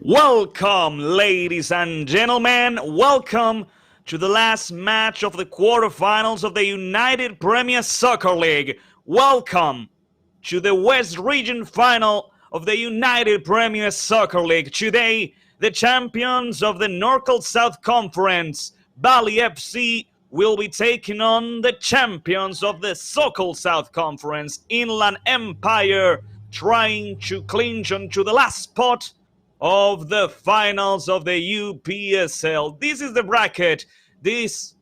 Welcome, ladies and gentlemen. Welcome to the last match of the quarterfinals of the United Premier Soccer League. Welcome to the West Region final of the United Premier Soccer League. Today, the champions of the Norcal South Conference, Bali FC, will be taking on the champions of the Sokol South Conference, Inland Empire, trying to clinch onto the last spot of the finals of the UPSL. This is the bracket. This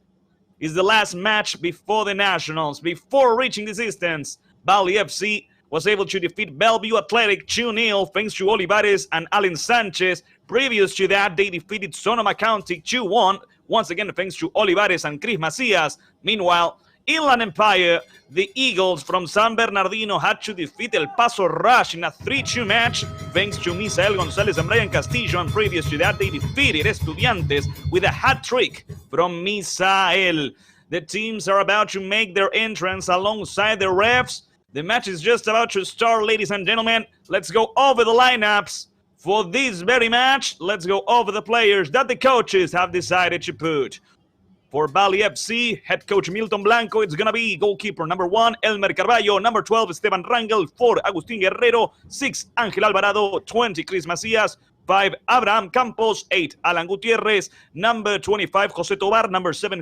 is the last match before the Nationals. Before reaching this distance, Bali FC was able to defeat Bellevue Athletic 2-0 thanks to Olivares and Allen Sanchez. Previous to that, they defeated Sonoma County 2-1, once again thanks to Olivares and Chris Macias. Meanwhile, Inland Empire, the Eagles from San Bernardino, had to defeat El Paso Rush in a 3-2 match thanks to Misael Gonzalez and Brian Castillo, and previous to that they defeated Estudiantes with a hat trick from Misael. The teams are about to make their entrance alongside the refs. The match is just about to start, ladies and gentlemen. Let's go over the lineups for this very match. Let's go over the players that the coaches have decided to put. For Bali FC, head coach Milton Blanco, it's going to be goalkeeper number 1, Elmer Carballo, number 12, Esteban Rangel, 4, Agustín Guerrero, 6, Ángel Alvarado, 20, Chris Macías, 5, Abraham Campos, 8, Alan Gutiérrez, number 25, José Tobar, number 7,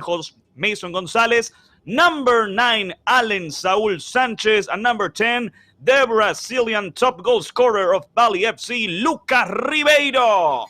Mason González, number 9, Allen Saúl Sánchez, and number 10, the Brazilian top goal scorer of Bali FC, Lucas Ribeiro.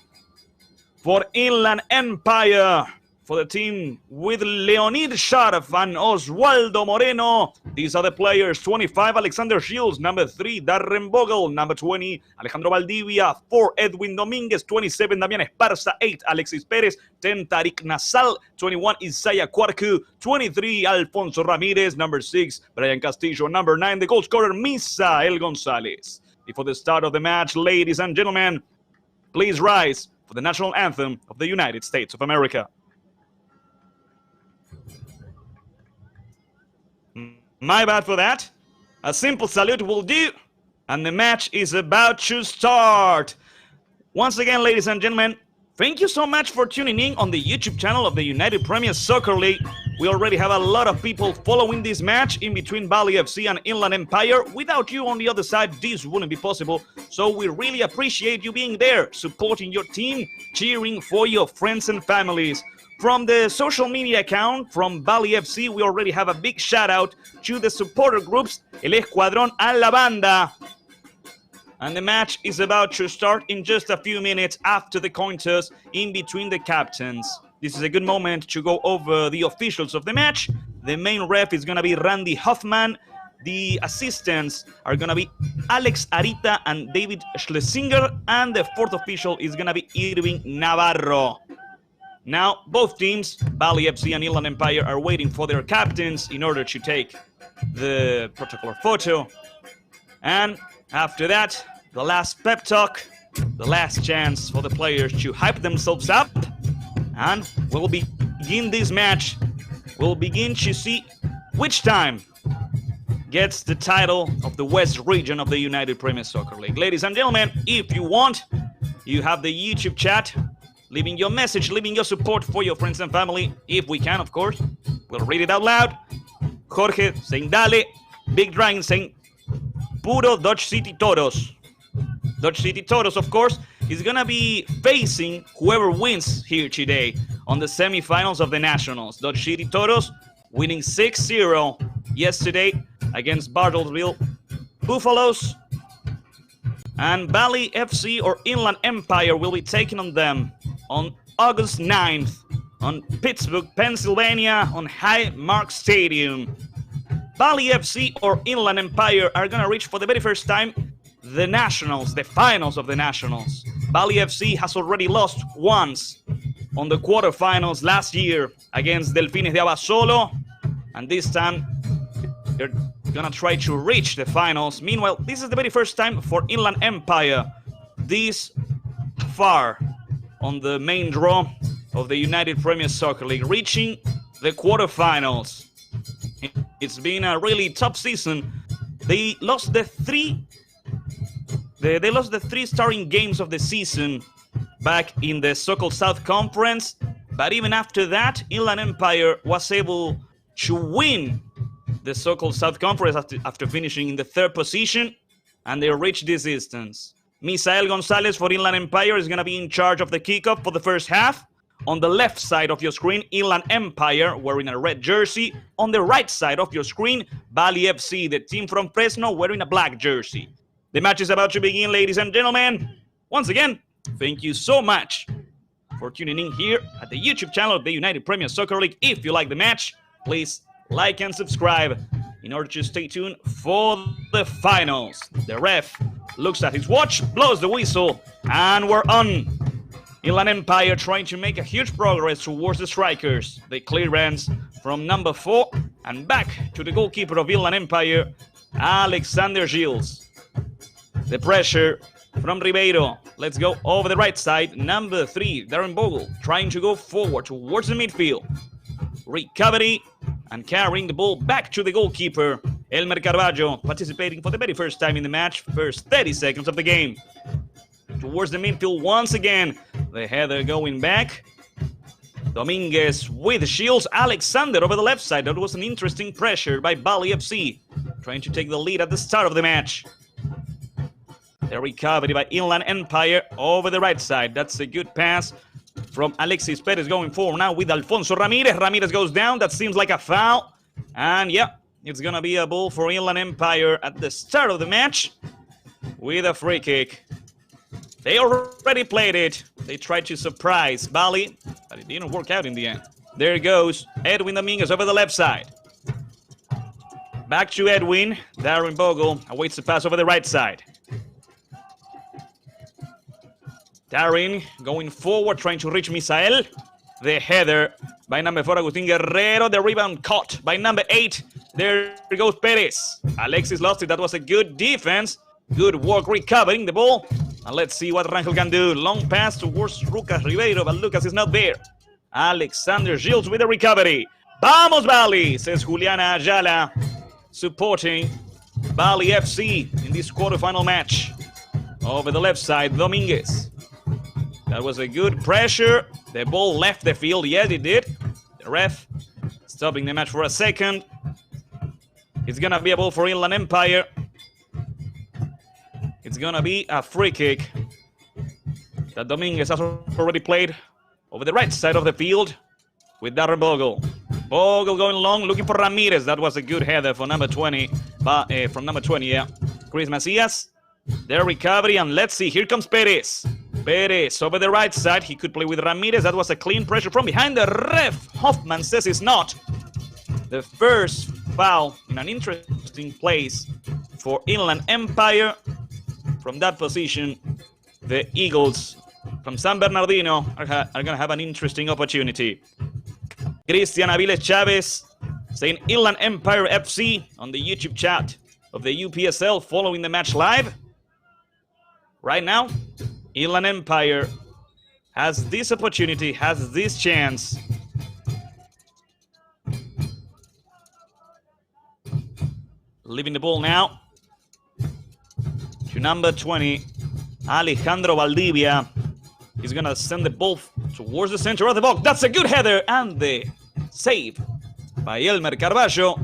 For Inland Empire, for the team with Leonid Sharf and Oswaldo Moreno, these are the players. 25, Alexander Shields. Number 3, Darren Bogle. Number 20, Alejandro Valdivia. 4, Edwin Dominguez. 27, Damián Esparza. 8, Alexis Pérez. 10, Tariq Nasal. 21, Isaiah Cuarcu. 23, Alfonso Ramírez. Number 6, Brian Castillo. Number 9, the goal scorer, Misael González. Before the start of the match, ladies and gentlemen, please rise for the national anthem of the United States of America. My bad for that. A simple salute will do. And the match is about to start. Once again, ladies and gentlemen, thank you so much for tuning in on the YouTube channel of the United Premier Soccer League. We already have a lot of people following this match in between Bali FC and Inland Empire. Without you on the other side, this wouldn't be possible. So we really appreciate you being there, supporting your team, cheering for your friends and families. From the social media account from Bali FC, we already have a big shout out to the supporter groups, El Escuadrón a la Banda. And the match is about to start in just a few minutes after the coin toss in between the captains. This is a good moment to go over the officials of the match. The main ref is going to be Randy Hoffman. The assistants are going to be Alex Arita and David Schlesinger. And the fourth official is going to be Irving Navarro. Now, both teams, Bali FC and Inland Empire, are waiting for their captains in order to take the protocolar photo. And after that, the last pep talk, the last chance for the players to hype themselves up. And we'll begin this match. We'll begin to see which time gets the title of the West Region of the United Premier Soccer League. Ladies and gentlemen, if you want, you have the YouTube chat. Leaving your message, leaving your support for your friends and family, if we can, of course. We'll read it out loud. Jorge saying Dale. Big Dragon saying Puro Dodge City Toros. Dodge City Toros, of course, is going to be facing whoever wins here today on the semifinals of the Nationals. Dodge City Toros winning 6-0 yesterday against Bartlesville Buffaloes. And Bali FC or Inland Empire will be taking on them on August 9th on Pittsburgh, Pennsylvania, on Highmark Stadium. Bali FC or Inland Empire are going to reach for the very first time the Nationals, the finals of the Nationals. Bali FC has already lost once on the quarterfinals last year against Delfines de Abasolo, and this time they're gonna try to reach the finals. Meanwhile, this is the very first time for Inland Empire this far on the main draw of the United Premier Soccer League, reaching the quarterfinals. It's been a really tough season. They lost the three starting games of the season back in the so-called South Conference. But even after that, Inland Empire was able to win the so-called South Conference after finishing in the 3rd position, and they reached this distance. Misael Gonzalez for Inland Empire is going to be in charge of the kickoff for the first half. On the left side of your screen, Inland Empire wearing a red jersey. On the right side of your screen, Bali FC, the team from Fresno, wearing a black jersey. The match is about to begin, ladies and gentlemen. Once again, thank you so much for tuning in here at the YouTube channel of the United Premier Soccer League. If you like the match, please like and subscribe in order to stay tuned for the finals. The ref looks at his watch, blows the whistle, and we're on. Inland Empire trying to make a huge progress towards the strikers. The clearance from number 4 and back to the goalkeeper of Inland Empire, Alexander Gilles. The pressure from Ribeiro. Let's go over the right side. Number 3, Darren Bogle, trying to go forward towards the midfield. Recovery and carrying the ball back to the goalkeeper, Elmer Carvalho, participating for the very first time in the match, first 30 seconds of the game. Towards the midfield once again. The header going back. Dominguez with Shields. Alexander over the left side. That was an interesting pressure by Bali FC, trying to take the lead at the start of the match. The recovery by Inland Empire over the right side. That's a good pass from Alexis Perez going forward now with Alfonso Ramirez. Ramirez goes down. That seems like a foul. And yeah, it's going to be a ball for Inland Empire at the start of the match with a free kick. They already played it. They tried to surprise Bali, but it didn't work out in the end. There goes Edwin Dominguez over the left side. Back to Edwin. Darren Bogle awaits the pass over the right side. Darren going forward, trying to reach Misael. The header by number 4, Agustin Guerrero. The rebound caught by number 8. There goes Perez. Alexis lost it. That was a good defense. Good work recovering the ball. And let's see what Rangel can do. Long pass towards Lucas Ribeiro, but Lucas is not there. Alexander Gilles with the recovery. Vamos Bali, says Juliana Ayala, supporting Bali FC in this quarterfinal match. Over the left side, Dominguez. That was a good pressure. The ball left the field. Yes, it did. The ref stopping the match for a second. It's going to be a ball for Inland Empire. It's going to be a free kick that Dominguez has already played over the right side of the field with Darren Bogle. Bogle going long, looking for Ramirez. That was a good header for number 20. From number 20, yeah. Chris Macias. Their recovery, and let's see. Here comes Perez. Perez over the right side. He could play with Ramirez. That was a clean pressure from behind. The ref, Hoffman, says it's not. The first foul in an interesting place for Inland Empire. From that position, the Eagles from San Bernardino are going to have an interesting opportunity. Cristian Aviles Chavez saying Inland Empire FC on the YouTube chat of the UPSL following the match live. Right now, Inland Empire has this opportunity, has this chance. Leaving the ball now to number 20, Alejandro Valdivia. He's going to send the ball towards the center of the box. That's a good header, and the save by Elmer Carvalho,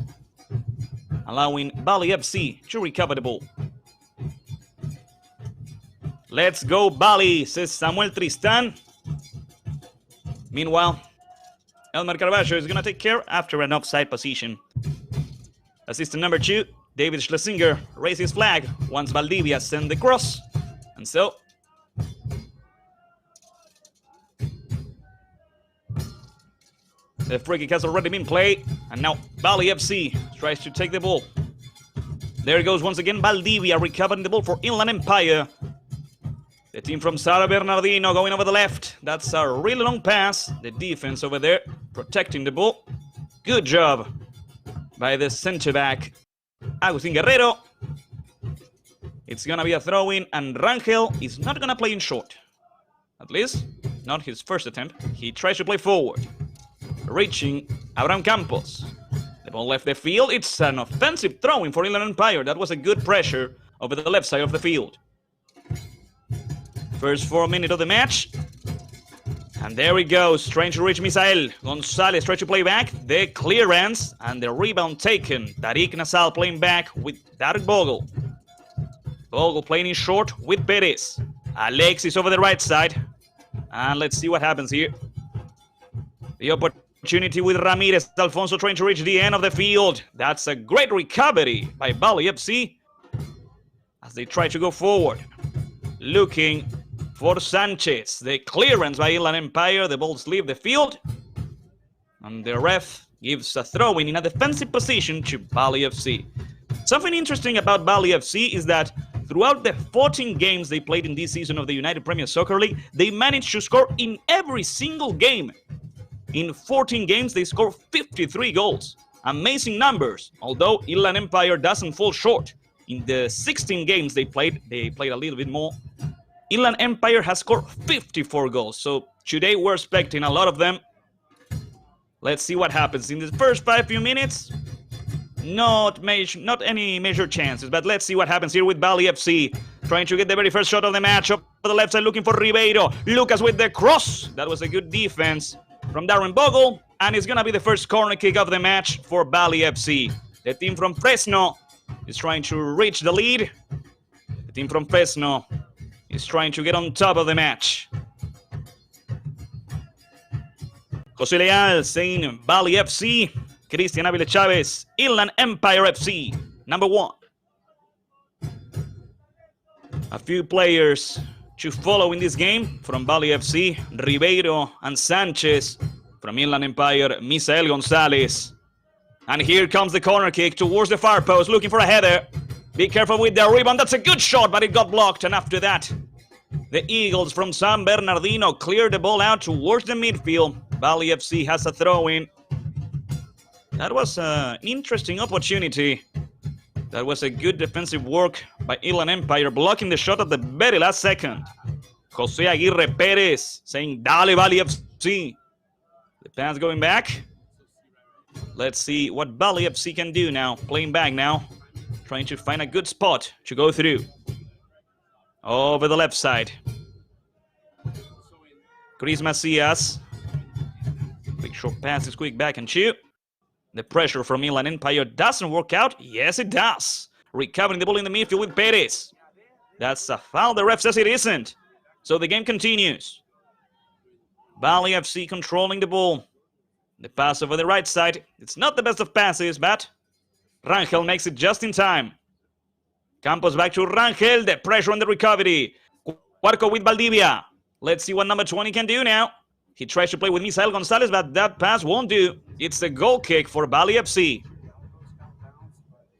allowing Bali FC to recover the ball. Let's go Bali, says Samuel Tristan. Meanwhile, Elmer Carvalho is going to take care after an offside position. Assistant number 2, David Schlesinger, raised his flag once Valdivia sent the cross. And so, the free kick has already been played. And now Bali FC tries to take the ball. There goes once again Valdivia recovering the ball for Inland Empire. The team from San Bernardino going over the left. That's a really long pass. The defense over there protecting the ball. Good job by the center back, Agustin Guerrero. It's going to be a throw-in, and Rangel is not going to play in short. At least, not his first attempt. He tries to play forward, reaching Abraham Campos. The ball left the field. It's an offensive throw-in for Inland Empire. That was a good pressure over the left side of the field. First 4 minutes of the match, And there it goes, trying to reach Misael. Gonzalez tries to play back. The clearance and the rebound taken. Tariq Nasal playing back with Tarek Bogle. Bogle playing in short with Perez. Alexis over the right side. And let's see what happens here. The opportunity with Ramirez. Alfonso trying to reach the end of the field. That's a great recovery by Bali FC as they try to go forward. Looking for Sanchez. The clearance by Inland Empire. The balls leave the field. And the ref gives a throw-in in a defensive position to Bali FC. Something interesting about Bali FC is that throughout the 14 games they played in this season of the United Premier Soccer League, they managed to score in every single game. In 14 games, they scored 53 goals. Amazing numbers, although Inland Empire doesn't fall short. In the 16 games they played a little bit more. Inland Empire has scored 54 goals, so today we're expecting a lot of them. Let's see what happens in the first few minutes. Not any major chances, but let's see what happens here with Bali FC. Trying to get the very first shot of the match. Up to the left side, looking for Ribeiro. Lucas with the cross. That was a good defense from Darren Bogle. And it's going to be the first corner kick of the match for Bali FC. The team from Fresno is trying to reach the lead. The team from Fresno is trying to get on top of the match. José Leal saying Bali FC. Cristian Avila Chavez, Inland Empire FC, number 1. A few players to follow in this game from Bali FC, Ribeiro and Sanchez. From Inland Empire, Misael Gonzalez. And here comes the corner kick towards the far post, looking for a header. Be careful with the rebound. That's a good shot, but it got blocked. And after that, the Eagles from San Bernardino cleared the ball out towards the midfield. Bali FC has a throw-in. That was an interesting opportunity. That was a good defensive work by Inland Empire, blocking the shot at the very last second. Jose Aguirre Perez saying, Dale Bali FC. The pass going back. Let's see what Bali FC can do now. Playing back now. Trying to find a good spot to go through. Over the left side. Chris Macias. Quick short pass is quick back and shoot. The pressure from Inland Empire doesn't work out. Yes, it does. Recovering the ball in the midfield with Perez. That's a foul. The ref says it isn't. So the game continues. Bali FC controlling the ball. The pass over the right side. It's not the best of passes, but Rangel makes it just in time. Campos back to Rangel. The pressure on the recovery. Cuarco with Valdivia. Let's see what number 20 can do now. He tries to play with Misael Gonzalez, but that pass won't do. It's a goal kick for Bali FC.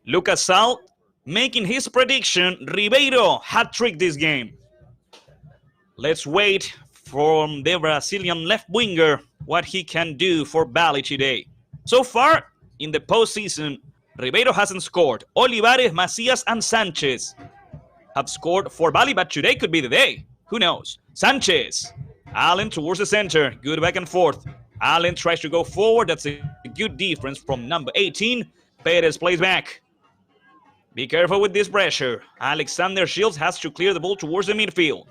Lucas Sal making his prediction. Ribeiro hat-trick this game. Let's wait from the Brazilian left winger what he can do for Bali today. So far, in the postseason, Ribeiro hasn't scored. Olivares, Macias, and Sanchez have scored for Bali, but today could be the day. Who knows? Sanchez. Allen towards the center. Good back and forth. Allen tries to go forward. That's a good difference from number 18. Perez plays back. Be careful with this pressure. Alexander Shields has to clear the ball towards the midfield.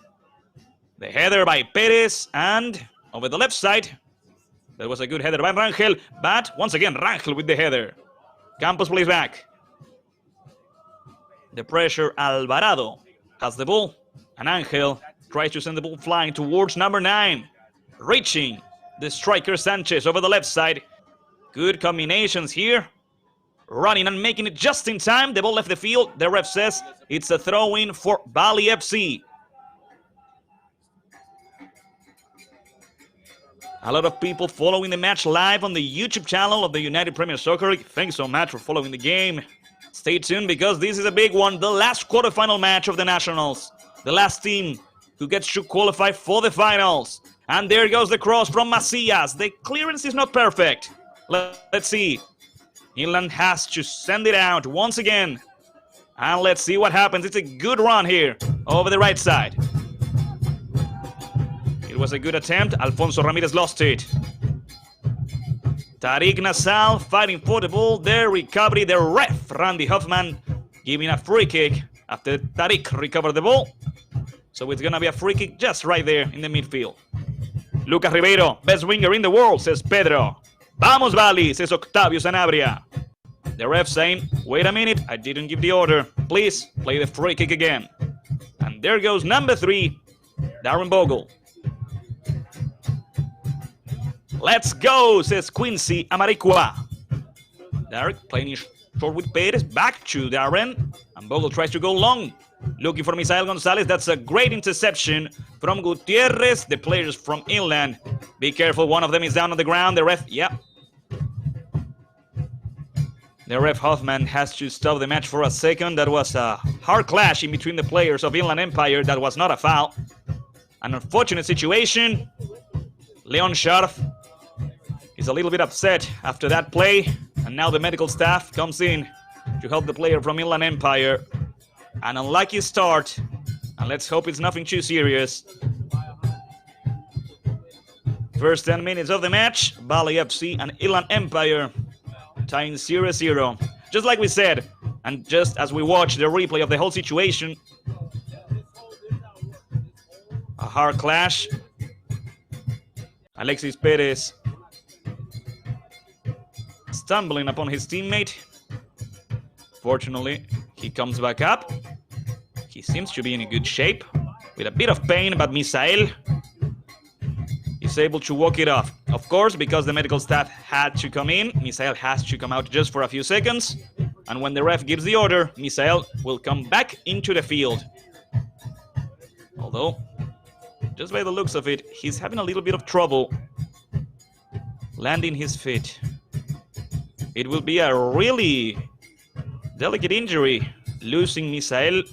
The header by Perez, and over the left side, that was a good header by Rangel, but once again, Rangel with the header. Campos plays back. The pressure, Alvarado has the ball, and Angel tries to send the ball flying towards number 9. Reaching the striker Sanchez over the left side. Good combinations here. Running and making it just in time. The ball left the field. The ref says it's a throw-in for Bali FC. A lot of people following the match live on the YouTube channel of the United Premier Soccer League. Thanks so much for following the game. Stay tuned because this is a big one. The last quarterfinal match of the Nationals. The last team who gets to qualify for the finals. And there goes the cross from Macias. The clearance is not perfect. Let's see. Inland has to send it out once again. And let's see what happens. It's a good run here over the right side. It was a good attempt. Alfonso Ramirez lost it. Tariq Nasal fighting for the ball. The recovery. The ref, Randy Hoffman, giving a free kick after Tariq recovered the ball. So it's going to be a free kick just right there in the midfield. Lucas Ribeiro, best winger in the world, says Pedro. Vamos, Bali, says Octavio Sanabria. The ref saying, wait a minute, I didn't give the order. Please, play the free kick again. And there goes number 3, Darren Bogle. Let's go, says Quincy Amaricua. Derek playing short with Perez, back to Darren. And Bogle tries to go long. Looking for Misael Gonzalez. That's a great interception from Gutierrez, the players from Inland. Be careful, one of them is down on the ground. The ref, yeah. The ref Hoffman has to stop the match for a second. That was a hard clash in between the players of Inland Empire. That was not a foul. An unfortunate situation. Leon Scharf is a little bit upset after that play. And now the medical staff comes in to help the player from Inland Empire. An unlucky start, and let's hope it's nothing too serious. First 10 minutes of the match, Bali FC and Inland Empire tying 0-0. Just like we said, and just as we watch the replay of the whole situation, a hard clash. Alexis Perez stumbling upon his teammate. Fortunately, he comes back up. He seems to be in a good shape, with a bit of pain, but Misael is able to walk it off. Of course, because the medical staff had to come in, Misael has to come out just for a few seconds. And when the ref gives the order, Misael will come back into the field. Although, just by the looks of it, he's having a little bit of trouble landing his feet. It will be a really delicate injury, losing Misael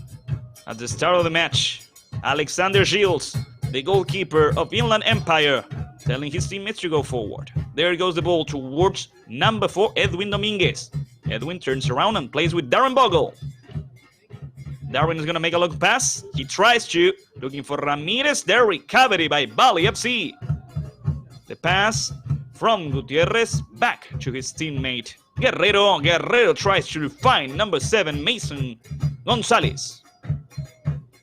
at the start of the match. Alexander Gilles, the goalkeeper of Inland Empire, telling his teammates to go forward. There goes the ball towards number 4, Edwin Dominguez. Edwin turns around and plays with Darren Bogle. Darren is going to make a long pass. He tries to, looking for Ramirez. There, recovery by Bali FC. The pass from Gutierrez back to his teammate Guerrero. Guerrero tries to find number 7, Mason Gonzalez.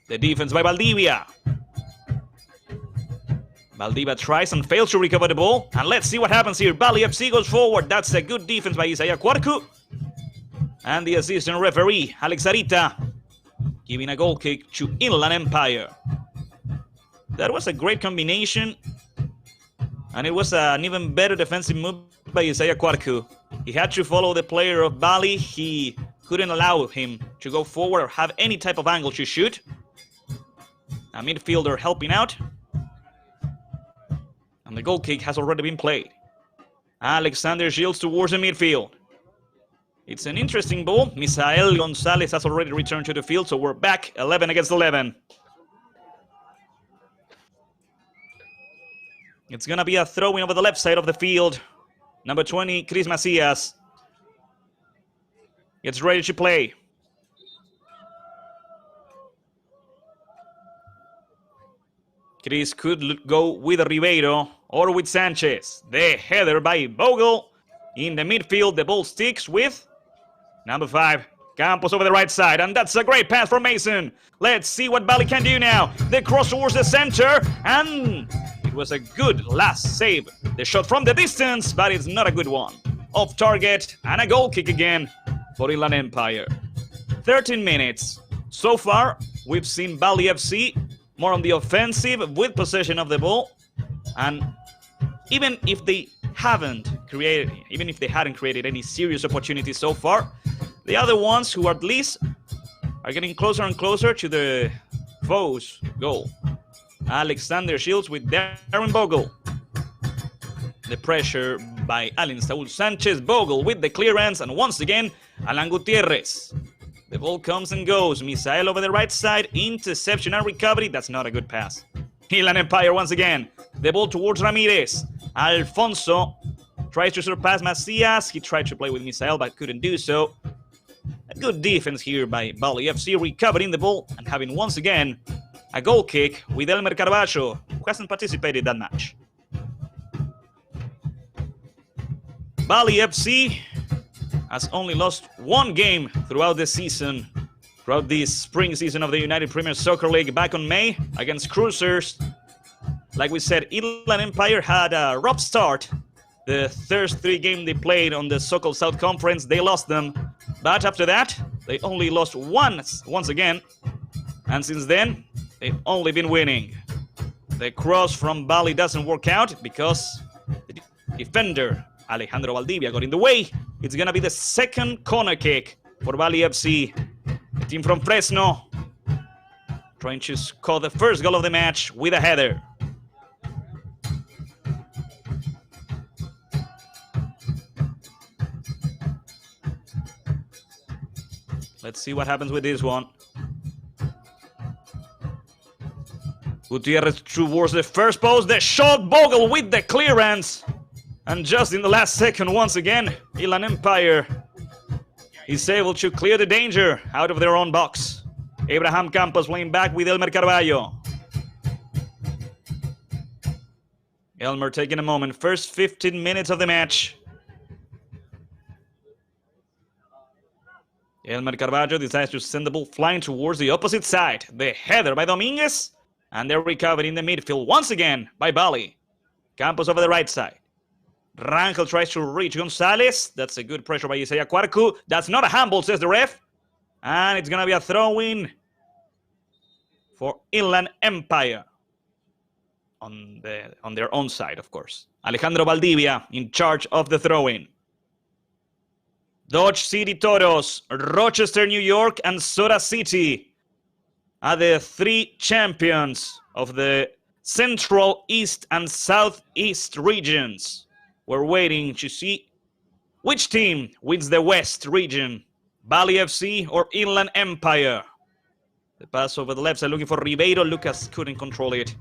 The defense by Valdivia. Valdivia tries and fails to recover the ball. And let's see what happens here. Bali FC goes forward. That's a good defense by Isaiah Quarcu. And the assistant referee, Alex Arita, giving a goal kick to Inland Empire. That was a great combination. And it was an even better defensive move by Isaiah Quarcu. He had to follow the player of Bali. He couldn't allow him to go forward or have any type of angle to shoot. A midfielder helping out. And the goal kick has already been played. Alexander Gilles towards the midfield. It's an interesting ball. Misael Gonzalez has already returned to the field, so we're back 11 against 11. It's going to be a throw-in over the left side of the field. Number 20, Chris Macias gets ready to play. Chris could go with Ribeiro or with Sanchez. The header by Bogle in the midfield. The ball sticks with number 5, Campos over the right side. And that's a great pass from Mason. Let's see what Bali can do now. The cross towards the center. And it was a good last save. The shot from the distance, but it's not a good one. Off target and a goal kick again for Inland Empire. 13 minutes. So far, we've seen Bali FC more on the offensive with possession of the ball. And even if they hadn't created any serious opportunities so far, the other ones who at least are getting closer and closer to the foe's goal. Alexander Shields with Darren Bogle. The pressure by Alin Saul Sanchez. Bogle with the clearance, and once again, Alan Gutierrez. The ball comes and goes. Misael over the right side. Interception and recovery. That's not a good pass. Inland Empire once again. The ball towards Ramirez. Alfonso tries to surpass Macias. He tried to play with Misael but couldn't do so. A good defense here by Bali FC, recovering the ball and having once again a goal kick with Elmer Carballo, who hasn't participated that match. Bali FC has only lost one game throughout the season, throughout this spring season of the United Premier Soccer League, back on May against Cruisers. Like we said, Inland Empire had a rough start. The first 3 games they played on the so-called South Conference, they lost them. But after that, they only lost once again. And since then, they've only been winning. The cross from Bali doesn't work out because the defender, Alejandro Valdivia, got in the way. It's going to be the second corner kick for Bali FC. The team from Fresno trying to score the first goal of the match with a header. Let's see what happens with this one. Gutierrez towards the first post. The shot, Bogle with the clearance. And just in the last second, once again, Inland Empire is able to clear the danger out of their own box. Abraham Campos playing back with Elmer Carballo. Elmer taking a moment. First 15 minutes of the match. Elmer Carballo decides to send the ball flying towards the opposite side. The header by Dominguez. And they're recovered in the midfield once again by Bali. Campos over the right side. Rangel tries to reach Gonzalez. That's a good pressure by Isaiah Quarcu. That's not a handball, says the ref. And it's going to be a throw-in for Inland Empire. On their own side, of course. Alejandro Valdivia in charge of the throw-in. Dodge City Toros, Rochester, New York, and Soda City are the 3 champions of the Central, East, and Southeast regions. We're waiting to see which team wins the West region, Bali FC or Inland Empire. The pass over the left side looking for Ribeiro. Lucas couldn't control it.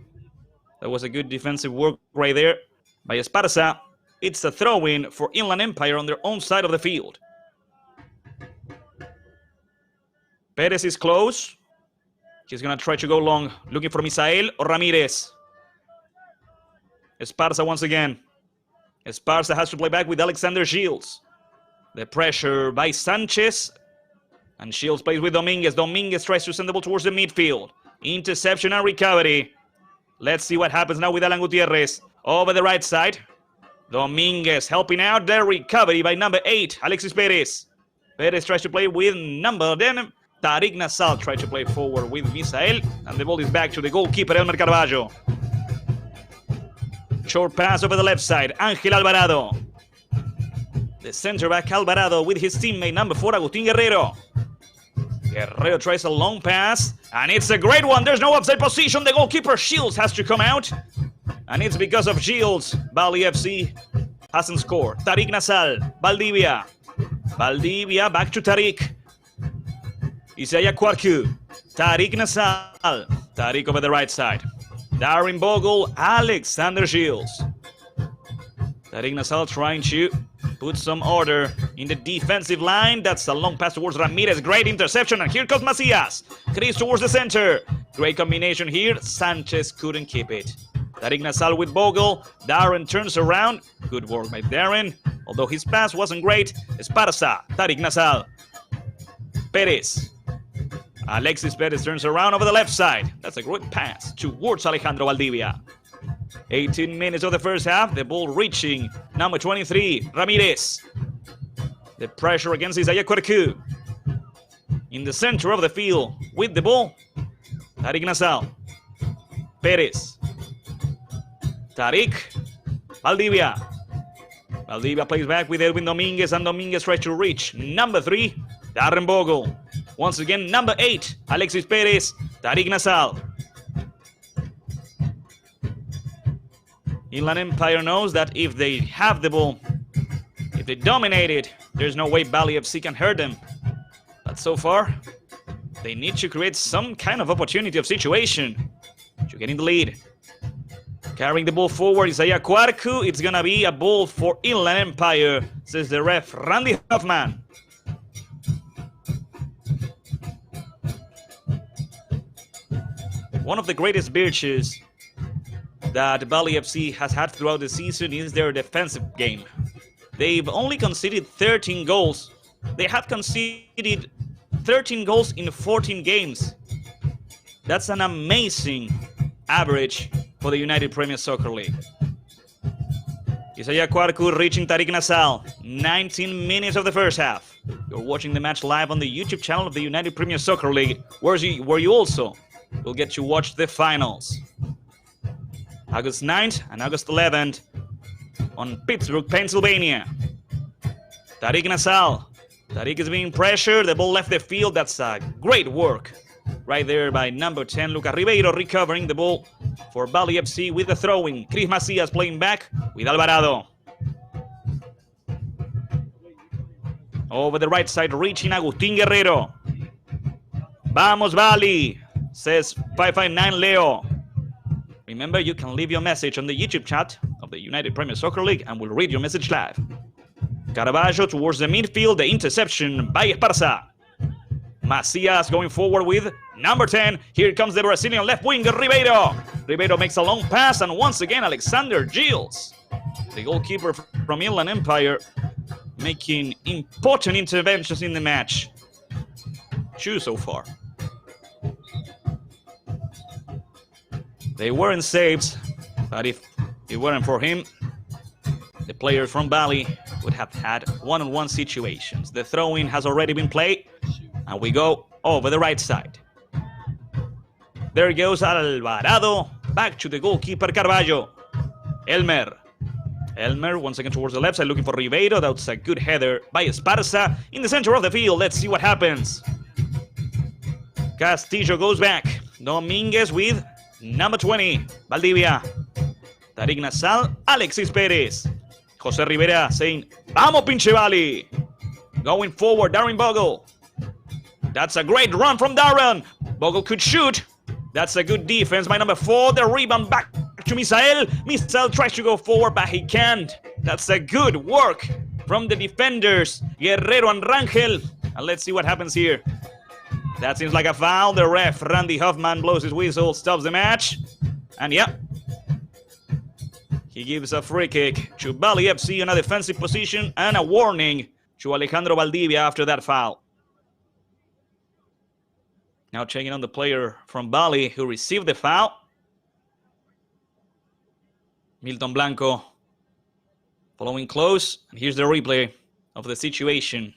That was a good defensive work right there by Esparza. It's a throw-in for Inland Empire on their own side of the field. Perez is close. He's going to try to go long, looking for Misael or Ramirez. Esparza once again. Esparza has to play back with Alexander Shields. The pressure by Sanchez. And Shields plays with Dominguez. Dominguez tries to send the ball towards the midfield. Interception and recovery. Let's see what happens now with Alan Gutierrez. Over the right side. Dominguez helping out the recovery by number 8, Alexis Perez. Perez tries to play with number 10. Tariq Nasal tried to play forward with Misael, and the ball is back to the goalkeeper, Elmer Carballo. Short pass over the left side, Ángel Alvarado. The center back Alvarado with his teammate, number 4, Agustín Guerrero. Guerrero tries a long pass, and it's a great one. There's no offside position. The goalkeeper, Shields, has to come out. And it's because of Shields. Bali FC hasn't scored. Tariq Nasal, Valdivia. Valdivia back to Tariq. Isaiah Quarcu, Tariq Nasal, Tariq over the right side. Darren Bogle, Alexander Shields. Tariq Nasal trying to put some order in the defensive line. That's a long pass towards Ramirez. Great interception, and here comes Macias. Chris towards the center. Great combination here. Sanchez couldn't keep it. Tariq Nasal with Bogle. Darren turns around. Good work by Darren. Although his pass wasn't great. Esparza, Tariq Nasal. Perez. Alexis Perez turns around over the left side. That's a great pass towards Alejandro Valdivia. 18 minutes of the first half. The ball reaching number 23, Ramirez. The pressure against Isaiah Quarcu. In the center of the field with the ball, Tariq Nasal. Perez. Tariq. Valdivia. Valdivia plays back with Edwin Dominguez, and Dominguez tries to reach number 3, Darren Bogle. Once again, number 8, Alexis Perez, Tariq Nasal. Inland Empire knows that if they have the ball, if they dominate it, there's no way Bali FC can hurt them. But so far, they need to create some kind of opportunity of situation to get in the lead. Carrying the ball forward, Isaiah Quarcu. It's gonna be a ball for Inland Empire, says the ref, Randy Hoffman. One of the greatest virtues that Bali FC has had throughout the season is their defensive game. They've only conceded 13 goals. They have conceded 13 goals in 14 games. That's an amazing average for the United Premier Soccer League. Isaiah Kwarku reaching Tariq Nasal. 19 minutes of the first half. You're watching the match live on the YouTube channel of the United Premier Soccer League, where you also will get to watch the finals. August 9th and August 11th on Pittsburgh, Pennsylvania. Tariq Nasal. Tariq is being pressured. The ball left the field. That's great work right there by number 10, Lucas Ribeiro, recovering the ball for Bali FC with the throw-in. Chris Macias playing back with Alvarado. Over the right side, reaching Agustín Guerrero. Vamos, Bali, says 559 Leo. Remember, you can leave your message on the YouTube chat of the United Premier Soccer League, and we'll read your message live. Caravaggio towards the midfield, the interception by Esparza. Macias going forward with number 10. Here comes the Brazilian left winger, Ribeiro. Ribeiro makes a long pass, and once again, Alexander Gilles, the goalkeeper from Inland Empire, making important interventions in the match. 2 so far. They weren't saves, but if it weren't for him, the players from Bali would have had one-on-one situations. The throw-in has already been played, and we go over the right side. There goes Alvarado, back to the goalkeeper Carvalho. Elmer once again towards the left side, looking for Ribeiro. That's a good header by Esparza in the center of the field. Let's see what happens. Castillo goes back. Dominguez with number 20, Valdivia. Tariq Nasal, Alexis Perez. Jose Rivera saying, Vamos, pinche Bali. Going forward, Darren Bogle. That's a great run from Darren. Bogle could shoot. That's a good defense by number 4. The rebound back to Misael. Misael tries to go forward, but he can't. That's a good work from the defenders, Guerrero and Rangel. And let's see what happens here. That seems like a foul. The ref, Randy Hoffman, blows his whistle, stops the match. And yeah, he gives a free kick to Bali FC in a defensive position and a warning to Alejandro Valdivia after that foul. Now checking on the player from Bali who received the foul. Milton Blanco following close. And here's the replay of the situation.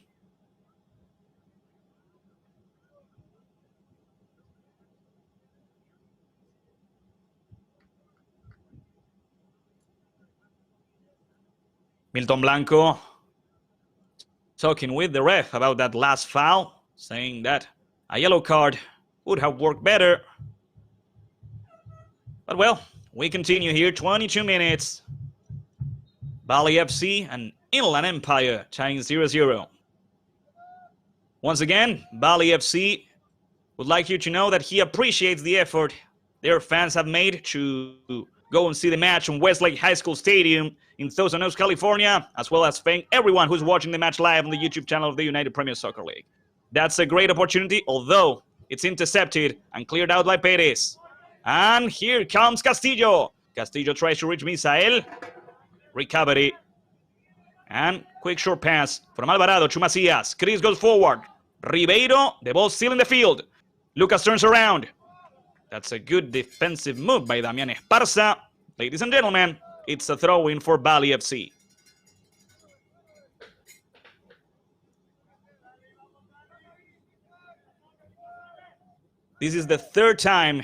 Milton Blanco talking with the ref about that last foul, saying that a yellow card would have worked better. But well, we continue here, 22 minutes. Bali FC and Inland Empire tying 0-0. Once again, Bali FC would like you to know that he appreciates the effort their fans have made to go and see the match on Westlake High School Stadium in Thousand Oaks, California, as well as thank everyone who's watching the match live on the YouTube channel of the United Premier Soccer League. That's a great opportunity, although it's intercepted and cleared out by Perez. And here comes Castillo. Castillo tries to reach Misael. Recovery. And quick short pass from Alvarado to Macias. Chris goes forward. Ribeiro, the ball still in the field. Lucas turns around. That's a good defensive move by Damian Esparza. Ladies and gentlemen, it's a throw-in for Bali FC. This is the third time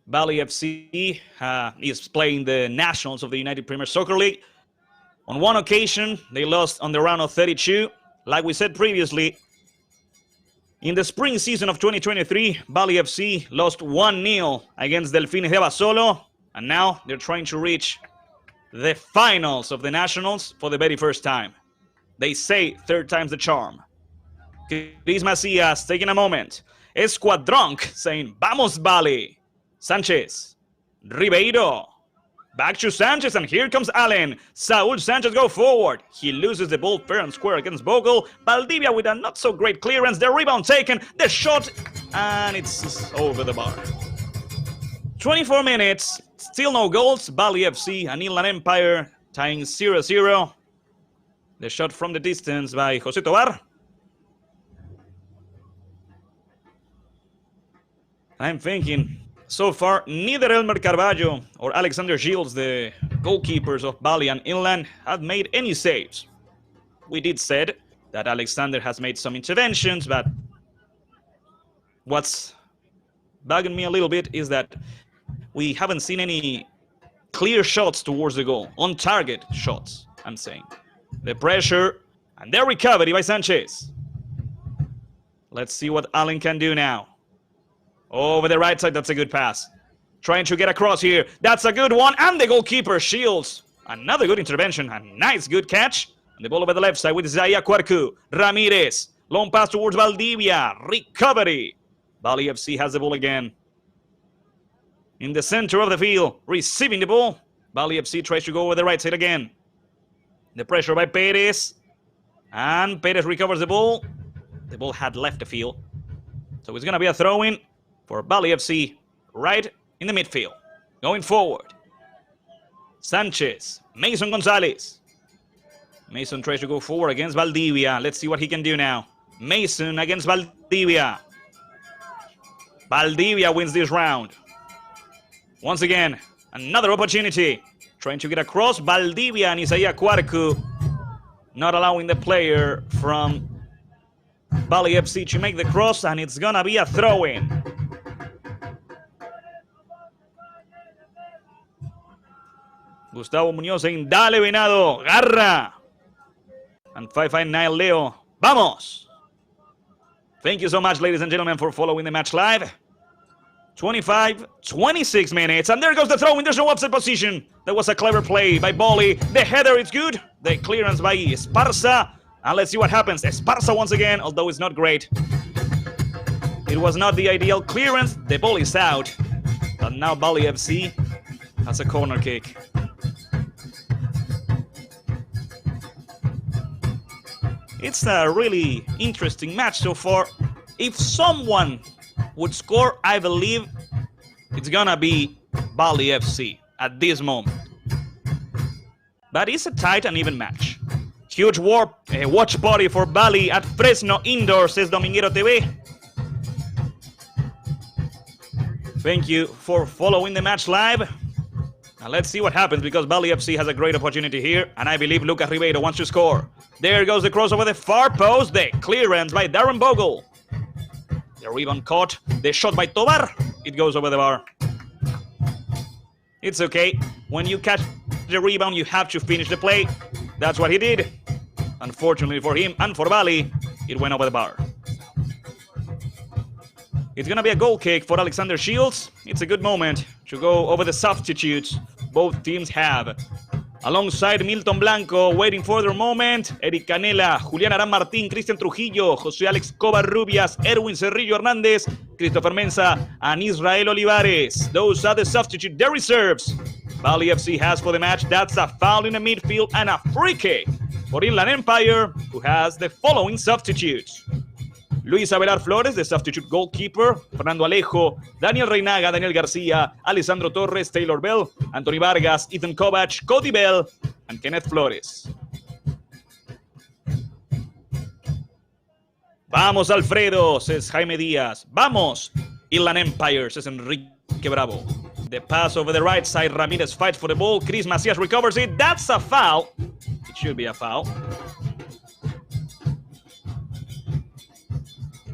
Bali FC is playing the Nationals of the United Premier Soccer League. On one occasion, they lost on the round of 32. Like we said previously, in the spring season of 2023, Bali FC lost 1-0 against Delfines de Basolo, and now they're trying to reach the finals of the Nationals for the very first time. They say third time's the charm. Chris Macias taking a moment. Esquadronk saying, Vamos, Bali. Sanchez. Ribeiro. Back to Sanchez, and here comes Allen. Saul Sanchez go forward. He loses the ball fair and square against Bogle. Valdivia with a not-so-great clearance. The rebound taken. The shot, and it's over the bar. 24 minutes. Still no goals. Bali FC and Inland Empire tying 0-0. The shot from the distance by Jose Tobar. I'm thinking So far, neither Elmer Carvalho or Alexander Shields, the goalkeepers of Bali and Inland, have made any saves. We did said that Alexander has made some interventions, but what's bugging me a little bit is that we haven't seen any clear shots towards the goal, on target shots, I'm saying. The pressure and the recovery by Sanchez. Let's see what Allen can do now. Over the right side, that's a good pass. Trying to get across here. That's a good one. And the goalkeeper, Shields. Another good intervention. A nice, good catch. And the ball over the left side with Zaya Cuarcu. Ramirez. Long pass towards Valdivia. Recovery. Bali FC has the ball again. In the center of the field. Receiving the ball. Bali FC tries to go over the right side again. The pressure by Perez. And Perez recovers the ball. The ball had left the field. So it's going to be a throw-in for Bali FC right in the midfield. Going forward. Sanchez. Mason Gonzalez. Mason tries to go forward against Valdivia. Let's see what he can do now. Mason against Valdivia. Valdivia wins this round. Once again, another opportunity. Trying to get across. Valdivia and Isaiah Cuarcu not allowing the player from Bali FC to make the cross, and it's gonna be a throw-in. Gustavo Muñoz saying, dale Venado, garra. And 559 Leo, vamos. Thank you so much, ladies and gentlemen, for following the match live. 26 minutes, and there goes the throw-in. There's no offside position. That was a clever play by Bali. The header is good. The clearance by Esparza. And let's see what happens. Esparza once again, although it's not great. It was not the ideal clearance. The ball is out. But now Bali FC has a corner kick. It's a really interesting match so far. If someone would score, I believe it's gonna be Bali FC at this moment. But it's a tight and even match. Huge watch party for Bali at Fresno Indoor, says Dominguero TV. Thank you for following the match live. Now let's see what happens, because Bali FC has a great opportunity here, and I believe Lucas Ribeiro wants to score. There goes the cross over the far post. The clearance by Darren Bogle. The rebound caught. The shot by Tobar. It goes over the bar. It's okay. When you catch the rebound, you have to finish the play. That's what he did. Unfortunately for him and for Bali, it went over the bar. It's going to be a goal kick for Alexander Shields. It's a good moment to go over the substitutes both teams have. Alongside Milton Blanco, waiting for their moment, Eric Canela, Julián Arán Martín, Cristian Trujillo, José Alex Covarrubias, Erwin Cerrillo Hernández, Christopher Mensah, and Israel Olivares. Those are the substitute, the reserves. Bali FC has for the match. That's a foul in the midfield and a free kick for Inland Empire, who has the following substitutes. Luis Abelar Flores, the substitute goalkeeper. Fernando Alejo, Daniel Reinaga, Daniel Garcia, Alessandro Torres, Taylor Bell, Anthony Vargas, Ethan Kovac, Cody Bell, and Kenneth Flores. Vamos, Alfredo, says Jaime Díaz. Vamos, Inland Empire, says Enrique Bravo. The pass over the right side. Ramirez fights for the ball. Chris Macias recovers it. That's a foul. It should be a foul.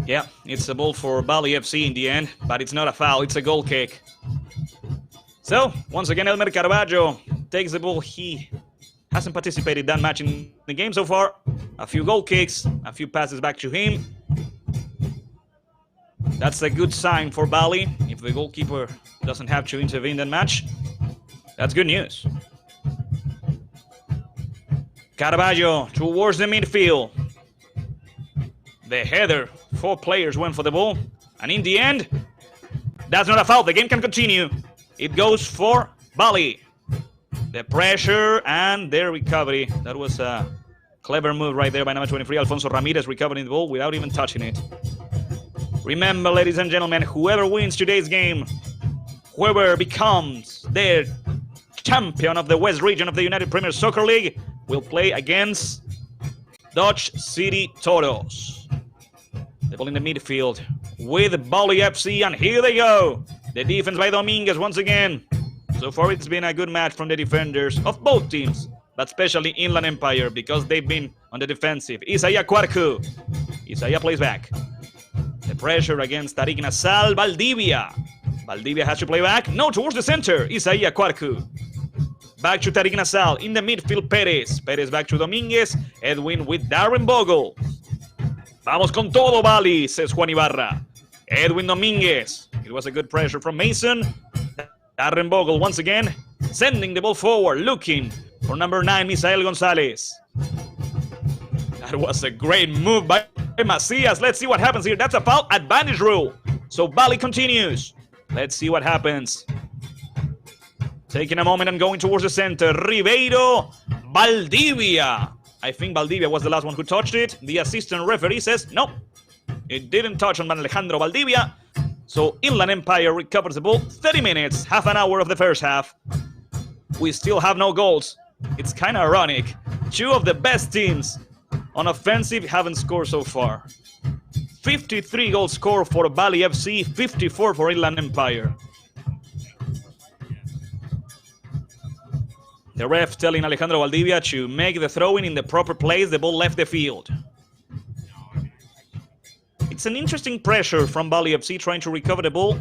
Yeah, it's a ball for Bali FC in the end, but it's not a foul, it's a goal kick. So, once again, Elmer Carvalho takes the ball. He hasn't participated that much in the game so far. A few goal kicks, a few passes back to him. That's a good sign for Bali. If the goalkeeper doesn't have to intervene that much, that's good news. Carvalho towards the midfield. The header, 4 players went for the ball. And in the end, that's not a foul. The game can continue. It goes for Bali. The pressure and their recovery. That was a clever move right there by number 23, Alfonso Ramirez, recovering the ball without even touching it. Remember, ladies and gentlemen, whoever wins today's game, whoever becomes the champion of the West region of the United Premier Soccer League, will play against Dodge City Toros. The ball in the midfield with Bali FC, and here they go. The defense by Dominguez once again. So far it's been a good match from the defenders of both teams, but especially Inland Empire because they've been on the defensive. Isaiah Quarku. Isaiah plays back. The pressure against Tariq Nasal. Valdivia. Valdivia has to play back. No, towards the center. Isaiah Quarku. Back to Tariq Nasal. In the midfield, Perez. Perez back to Dominguez. Edwin with Darren Bogle. Vamos con todo, Bali, says Juan Ibarra. Edwin Dominguez. It was a good pressure from Mason. Darren Bogle once again sending the ball forward, looking for number 9, Misael Gonzalez. That was a great move by Macias. Let's see what happens here. That's a foul advantage rule. So Bali continues. Let's see what happens. Taking a moment and going towards the center. Ribeiro, Valdivia. I think Valdivia was the last one who touched it. The assistant referee says, no, it didn't touch on Alejandro Valdivia. So Inland Empire recovers the ball. 30 minutes, half an hour of the first half. We still have no goals. It's kind of ironic. Two of the best teams on offensive haven't scored so far. 53 goals scored for Bali FC, 54 for Inland Empire. The ref telling Alejandro Valdivia to make the throw-in the proper place. The ball left the field. It's an interesting pressure from Bali FC trying to recover the ball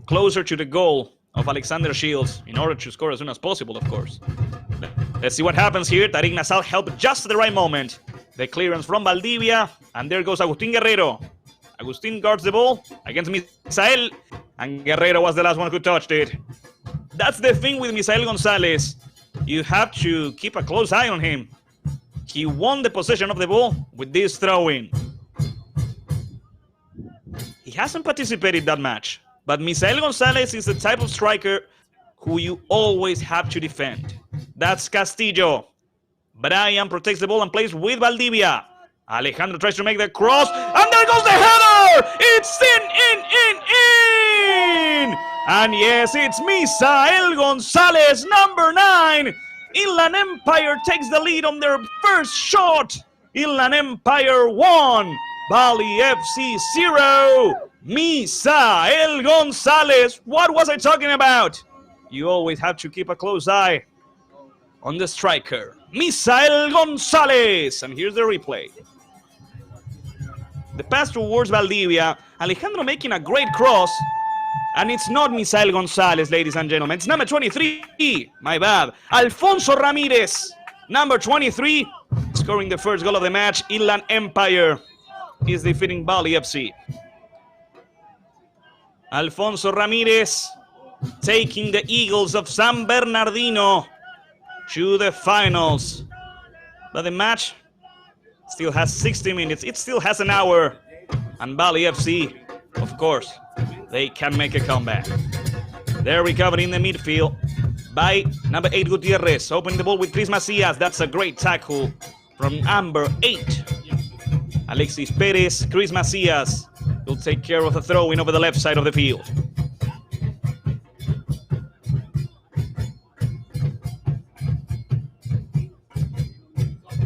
closer to the goal of Alexander Shields in order to score as soon as possible, of course. Let's see what happens here. Tariq Nasal helped just at the right moment. The clearance from Valdivia, and there goes Agustin Guerrero. Agustin guards the ball against Misael, and Guerrero was the last one who touched it. That's the thing with Misael Gonzalez. You have to keep a close eye on him. He won the possession of the ball with this throw-in. He hasn't participated that match, but Misael Gonzalez is the type of striker who you always have to defend. That's Castillo. Brian protects the ball and plays with Valdivia. Alejandro tries to make the cross, and there goes the header! It's in! And yes, it's Misael Gonzalez, number 9. Inland Empire takes the lead on their first shot. Inland Empire 1, Bali FC 0. Misael Gonzalez. What was I talking about? You always have to keep a close eye on the striker, Misael Gonzalez. And here's the replay. The pass towards Valdivia. Alejandro making a great cross. And it's not Misael Gonzalez, ladies and gentlemen. It's number 23. My bad. Alfonso Ramirez, number 23, scoring the first goal of the match. Inland Empire is defeating Bali FC. Alfonso Ramirez taking the Eagles of San Bernardino to the finals. But the match still has 60 minutes. It still has an hour. And Bali FC, of course, they can make a comeback. They're recovered in the midfield by number 8, Gutierrez. Opening the ball with Chris Macias. That's a great tackle from number 8. Alexis Perez, Chris Macias will take care of the throw-in over the left side of the field.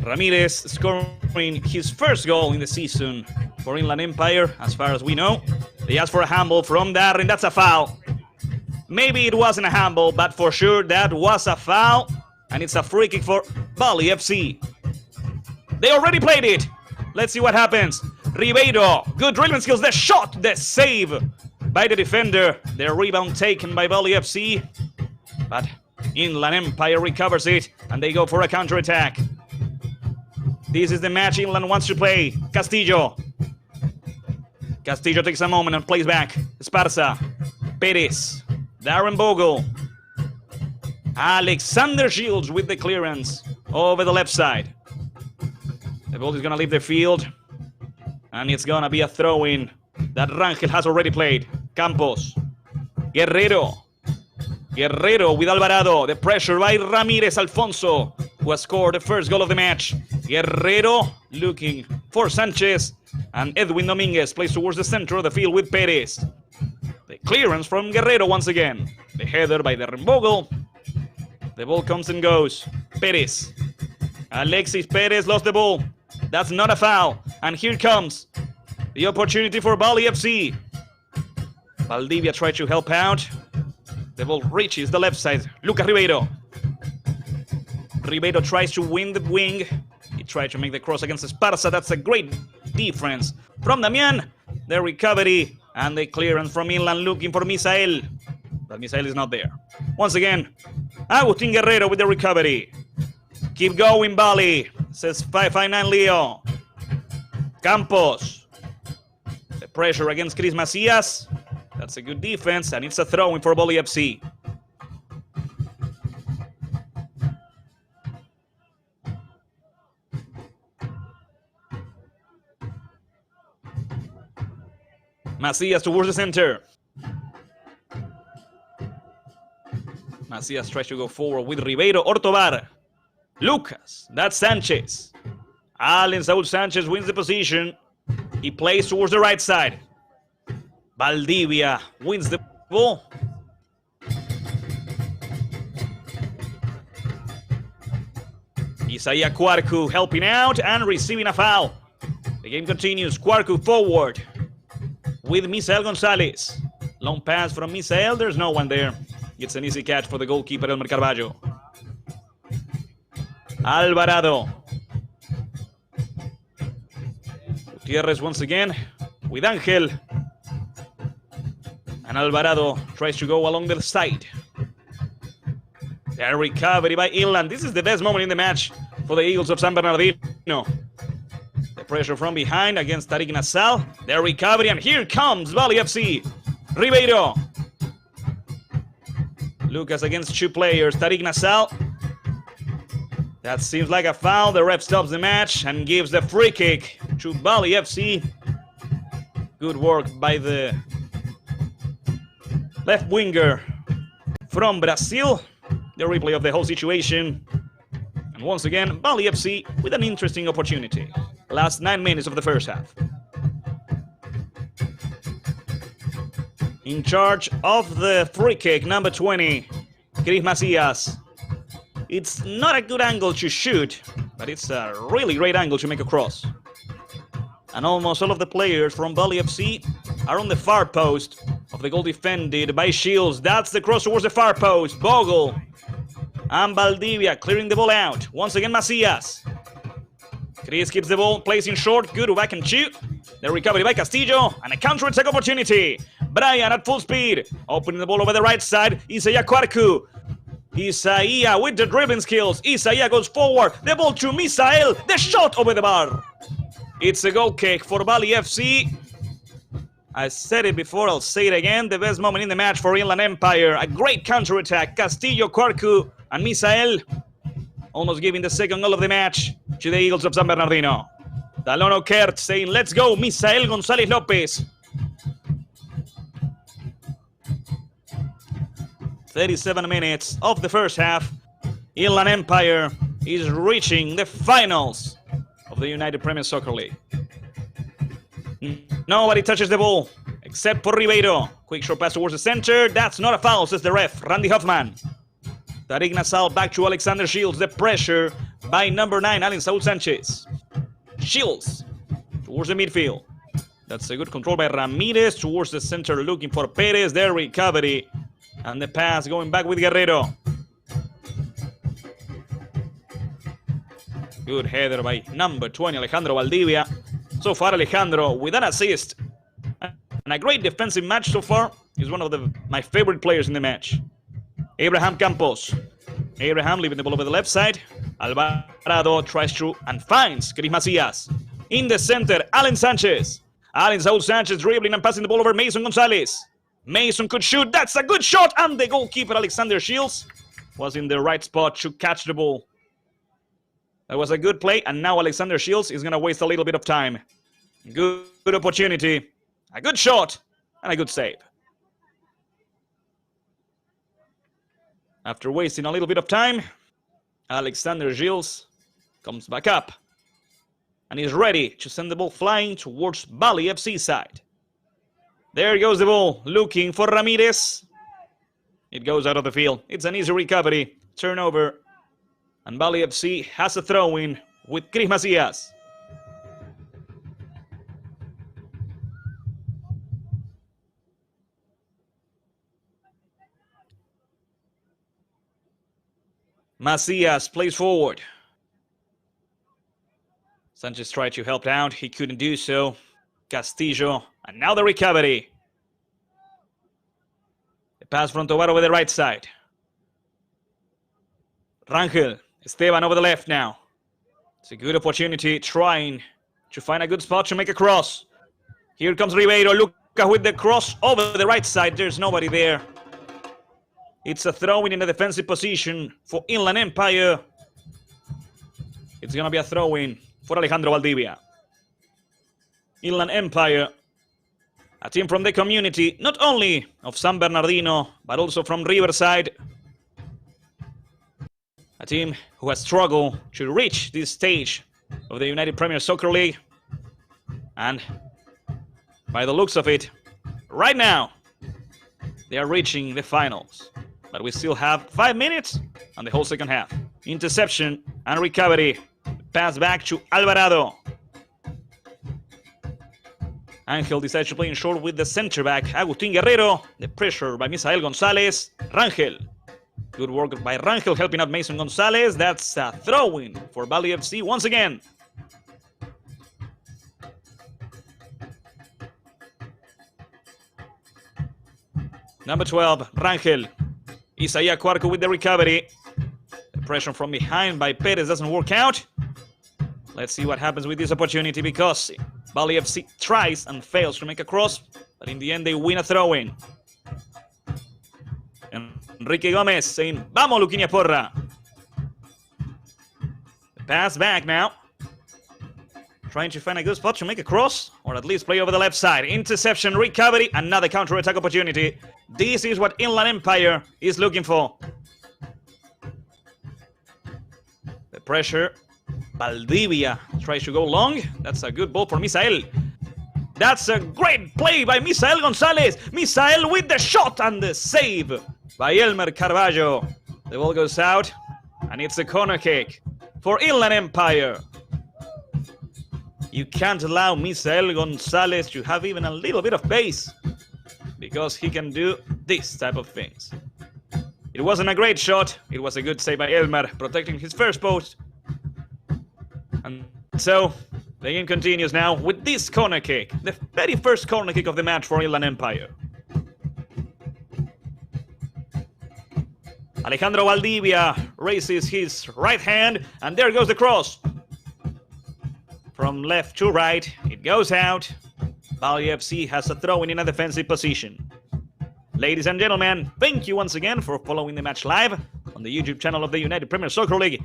Ramirez scoring his first goal in the season for Inland Empire, as far as we know. They asked for a handball from Darren. That's a foul. Maybe it wasn't a handball, but for sure that was a foul. And it's a free kick for Bali FC. They already played it. Let's see what happens. Ribeiro, good dribbling skills. The shot, the save by the defender. The rebound taken by Bali FC. But Inland Empire recovers it, and they go for a counter-attack. This is the match Inland wants to play. Castillo. Castillo takes a moment and plays back. Esparza. Perez. Darren Bogle. Alexander Shields with the clearance over the left side. The ball is going to leave the field. And it's going to be a throw-in that Rangel has already played. Campos. Guerrero. Guerrero with Alvarado. The pressure by Ramirez Alfonso, who has scored the first goal of the match. Guerrero looking for Sanchez. And Edwin Dominguez plays towards the center of the field with Perez. The clearance from Guerrero once again. The header by Darren Bogle. The ball comes and goes. Perez. Alexis Perez lost the ball. That's not a foul. And here comes the opportunity for Bali FC. Valdivia tried to help out. The ball reaches the left side. Lucas Ribeiro. Ribeiro tries to win the wing. He tried to make the cross against Esparza. That's a great defense from Damian. The recovery and the clearance from Inland looking for Misael. But Misael is not there. Once again, Agustin Guerrero with the recovery. Keep going, Bali, says 559 Leo. Campos. The pressure against Chris Macias. That's a good defense, and it's a throw-in for Bali FC. Macias towards the center. Macias tries to go forward with Ribeiro, Ortobar. Lucas, that's Sanchez. Allen Saul Sanchez wins the position. He plays towards the right side. Valdivia wins the ball. Isaiah Quarku helping out and receiving a foul. The game continues. Quarku forward with Misael Gonzalez. Long pass from Misael. There's no one there. It's an easy catch for the goalkeeper, Elmer Carballo. Alvarado. Gutierrez once again with Angel. And Alvarado tries to go along the side. The recovery by Inland. This is the best moment in the match for the Eagles of San Bernardino. The pressure from behind against Tariq Nassal. The recovery, and here comes Bali FC. Ribeiro. Lucas against two players. Tariq Nassal. That seems like a foul. The ref stops the match and gives the free kick to Bali FC. Good work by the left winger from Brazil. The replay of the whole situation. And once again, Bali FC with an interesting opportunity. Last 9 minutes of the first half. In charge of the free kick, number 20, Chris Macias. It's not a good angle to shoot, but it's a really great angle to make a cross. And almost all of the players from Bali FC are on the far post of the goal defended by Shields. That's the cross towards the far post. Bogle and Valdivia clearing the ball out. Once again, Macias. Chris keeps the ball, plays in short. Good back and shoot. The recovery by Castillo and a counter-attack opportunity. Brian at full speed, opening the ball over the right side. Isaiah Quarku. Isaiah with the dribbling skills. Isaiah goes forward. The ball to Misael. The shot over the bar. It's a goal kick for Bali FC. I said it before, I'll say it again. The best moment in the match for Inland Empire. A great counter-attack. Castillo, Quarku, and Misael almost giving the second goal of the match to the Eagles of San Bernardino. Talono Kert saying, let's go, Misael Gonzalez Lopez. 37 minutes of the first half. Inland Empire is reaching the finals of the United Premier Soccer League. Nobody touches the ball except for Ribeiro. Quick short pass towards the center. That's not a foul, says the ref, Randy Hoffman. Tariq Nassal back to Alexander Shields. The pressure by number 9, Allen Saul Sanchez. Shields towards the midfield. That's a good control by Ramirez towards the center looking for Perez. Their recovery and the pass going back with Guerrero. Good header by number 20, Alejandro Valdivia. So far, Alejandro with an assist and a great defensive match so far. He's one of my favorite players in the match. Abraham Campos. Abraham leaving the ball over the left side. Alvarado tries through and finds Chris Macias. In the center, Allen Sanchez. Allen Saul Sanchez dribbling and passing the ball over Mason Gonzalez. Mason could shoot. That's a good shot. And the goalkeeper, Alexander Shields, was in the right spot to catch the ball. That was a good play. And now Alexander Shields is going to waste a little bit of time. Good opportunity. A good shot. And a good save. After wasting a little bit of time, Alexander Shields comes back up. And is ready to send the ball flying towards Bali FC side. There goes the ball, looking for Ramirez. It goes out of the field. It's an easy recovery, turnover. And Bali FC has a throw-in with Chris Macias. Macias plays forward. Sanchez tried to help out. He couldn't do so. Castillo. And now the recovery. The pass from Tobar over the right side. Rangel. Esteban over the left now. It's a good opportunity, trying to find a good spot to make a cross. Here comes Ribeiro. Luca with the cross over the right side. There's nobody there. It's a throw-in a defensive position for Inland Empire. It's going to be a throw-in for Alejandro Valdivia. Inland Empire, a team from the community, not only of San Bernardino, but also from Riverside. A team who has struggled to reach this stage of the United Premier Soccer League. And by the looks of it, right now, they are reaching the finals. But we still have 5 minutes on the whole second half. Interception and recovery. Pass back to Alvarado. Angel decides to play in short with the center back, Agustín Guerrero. The pressure by Misael González. Rangel. Good work by Rangel helping out Mason Gonzalez. That's a throw-in for Valley FC once again. Number 12, Rangel. Isaiah Cuarco with the recovery. The pressure from behind by Perez doesn't work out. Let's see what happens with this opportunity, because Valley FC tries and fails to make a cross, but in the end they win a throw-in. Enrique Gomez saying, "Vamos, Luquinha Porra." The pass back now. Trying to find a good spot to make a cross, or at least play over the left side. Interception, recovery, another counter-attack opportunity. This is what Inland Empire is looking for. The pressure. Valdivia tries to go long. That's a good ball for Misael. That's a great play by Misael Gonzalez. Misael with the shot and the save by Elmer Carballo. The ball goes out, and it's a corner kick for Inland Empire. You can't allow Misael Gonzalez to have even a little bit of pace, because he can do this type of things. It wasn't a great shot. It was a good save by Elmer, protecting his first post. And so the game continues now with this corner kick, the very first corner kick of the match for Inland Empire. Alejandro Valdivia raises his right hand, and there goes the cross. From left to right, it goes out. Valley FC has a throw-in a defensive position. Ladies and gentlemen, thank you once again for following the match live on the YouTube channel of the United Premier Soccer League.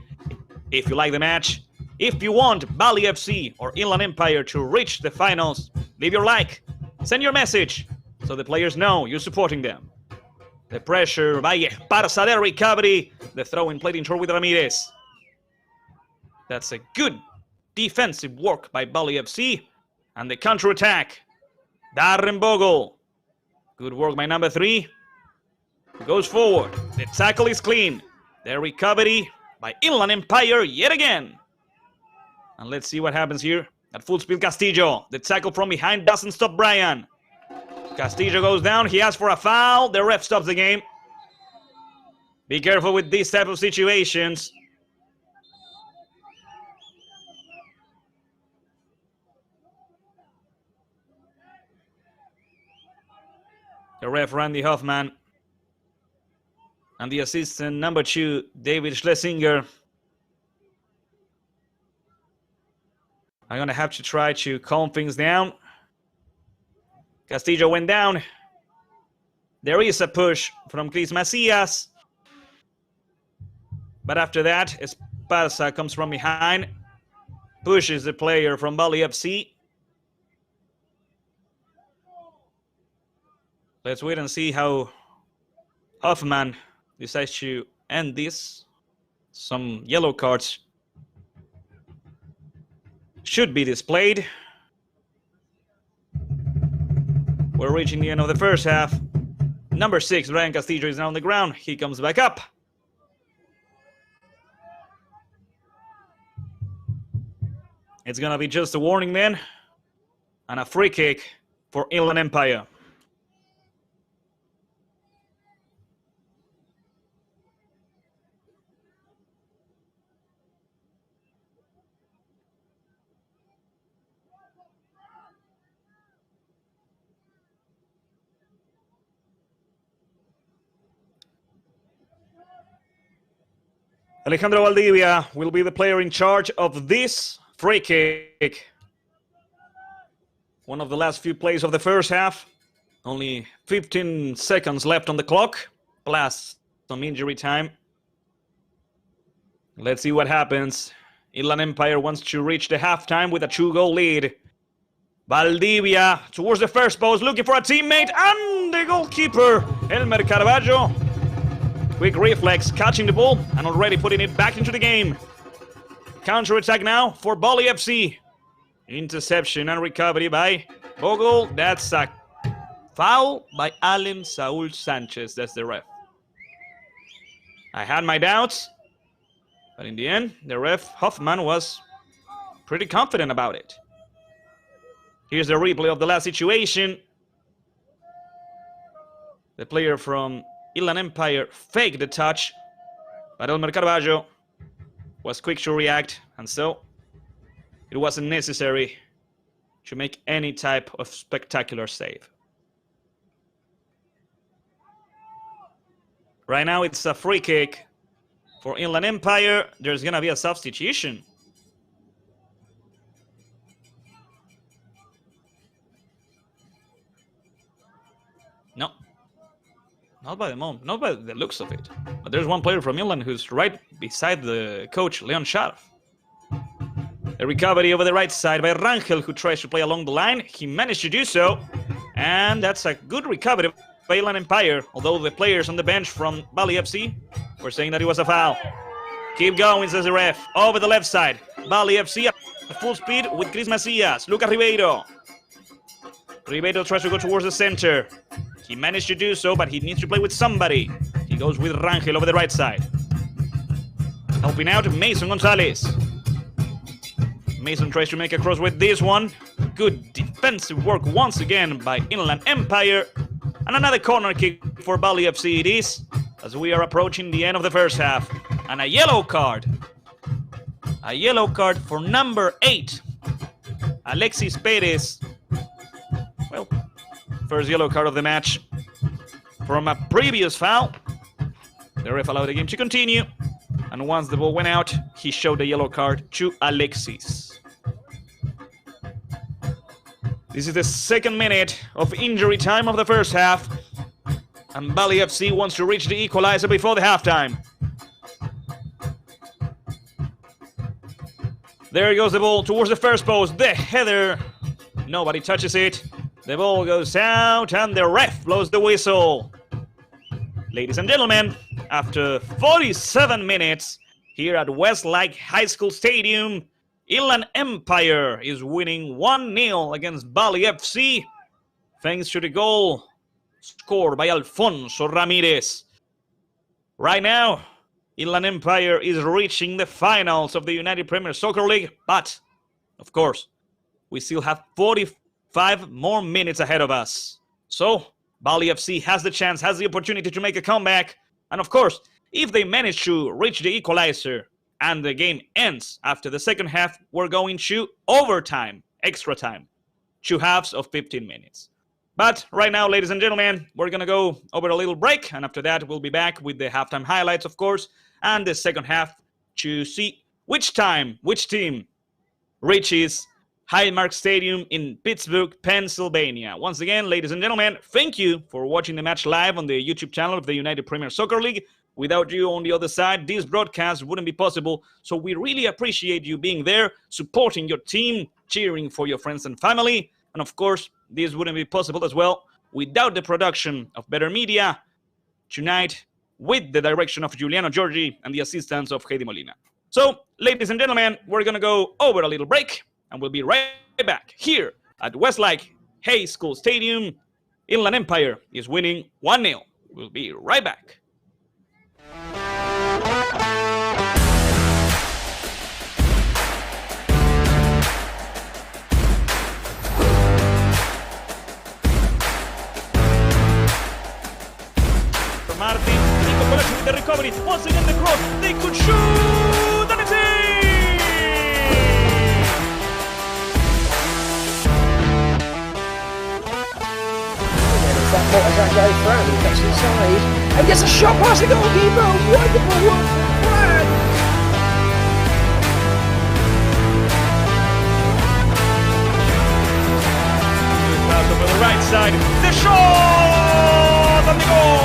If you like the match, if you want Valley FC or Inland Empire to reach the finals, leave your like, send your message, so the players know you're supporting them. The pressure by Esparza, the recovery, the throw-in played in short with Ramirez. That's a good defensive work by Valley FC, and the counter-attack. Darren Bogle. Good work by number 3. Goes forward. The tackle is clean. The recovery by Inland Empire yet again. And let's see what happens here. At full speed, Castillo. The tackle from behind doesn't stop Brian. Castillo goes down. He asks for a foul. The ref stops the game. Be careful with these type of situations. The ref, Randy Hoffman. And the assistant, number 2, David Schlesinger. I'm going to have to try to calm things down. Castillo went down. There is a push from Chris Macias. But after that, Esparza comes from behind. Pushes the player from Valley FC. Let's wait and see how Hoffman decides to end this. Some yellow cards should be displayed. We're reaching the end of the first half. Number 6, Ryan Castillo, is now on the ground. He comes back up. It's going to be just a warning then. And a free kick for Inland Empire. Alejandro Valdivia will be the player in charge of this free kick. One of the last few plays of the first half. Only 15 seconds left on the clock, plus some injury time. Let's see what happens. Inland Empire wants to reach the halftime with a 2-goal lead. Valdivia towards the first post, looking for a teammate, and the goalkeeper, Elmer Carvalho. Quick reflex, catching the ball and already putting it back into the game. Counter-attack now for Bali FC. Interception and recovery by Bogle. That's a foul by Allen Saul Sanchez. That's the ref. I had my doubts, but in the end, the ref, Hoffman, was pretty confident about it. Here's the replay of the last situation. The player from Inland Empire faked the touch, but Elmer Carvalho was quick to react, and so it wasn't necessary to make any type of spectacular save. Right now it's a free kick for Inland Empire. There's gonna be a substitution. No. Not by the moment, not by the looks of it. But there's one player from Inland who's right beside the coach, Leon Scharf. A recovery over the right side by Rangel, who tries to play along the line. He managed to do so. And that's a good recovery by Inland Empire, although the players on the bench from Bali FC were saying that it was a foul. Keep going, says the ref. Over the left side. Bali FC at full speed with Chris Macias. Lucas Ribeiro. Ribeiro tries to go towards the center. He managed to do so, but he needs to play with somebody. He goes with Rangel over the right side. Helping out Mason Gonzalez. Mason tries to make a cross with this one. Good defensive work once again by Inland Empire. And another corner kick for Bali FC it is, as we are approaching the end of the first half. And a yellow card. A yellow card for number 8. Alexis Perez. Well, first yellow card of the match from a previous foul. The ref allowed the game to continue. And once the ball went out, he showed the yellow card to Alexis. This is the second minute of injury time of the first half. And Bali FC wants to reach the equalizer before the halftime. There goes the ball towards the first post. The header. Nobody touches it. The ball goes out and the ref blows the whistle. Ladies and gentlemen, after 47 minutes here at Westlake High School Stadium, Inland Empire is winning 1-0 against Bali FC, thanks to the goal scored by Alfonso Ramirez. Right now, Inland Empire is reaching the finals of the United Premier Soccer League, but, of course, we still have 45 more minutes ahead of us. So, Bali FC has the chance, has the opportunity to make a comeback, and of course, if they manage to reach the equalizer and the game ends after the second half, we're going to overtime, extra time, 2 halves of 15 minutes. But right now, ladies and gentlemen, we're going to go over a little break, and after that, we'll be back with the halftime highlights, of course, and the second half to see which team reaches Highmark Stadium in Pittsburgh, Pennsylvania. Once again, ladies and gentlemen, thank you for watching the match live on the YouTube channel of the United Premier Soccer League. Without you on the other side, this broadcast wouldn't be possible, so we really appreciate you being there, supporting your team, cheering for your friends and family, and of course, this wouldn't be possible as well without the production of Better Media tonight with the direction of Giuliano Giorgi and the assistance of Heidi Molina. So, ladies and gentlemen, we're going to go over a little break, and we'll be right back here at Westlake High School Stadium. Inland Empire is winning 1-0. We'll be right back. Martin, Nico Coletti with the recovery. Once again, the cross. They could shoot, and it's in! That does go through, he gets inside, and gets a shot past the goalkeeper. Wonderful work from Brad. right side. The shot and the goal.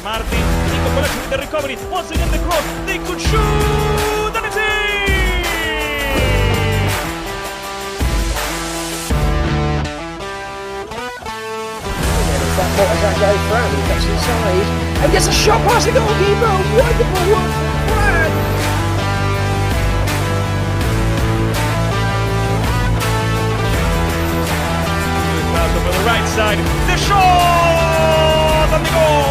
Martin, in combination with the recovery, once again the cross, they could shoot, and it's in! That goes through, he cuts inside, and gets a shot past the goalkeeper, wonderful one from Brad! Out over the right side, the shot, and the goal!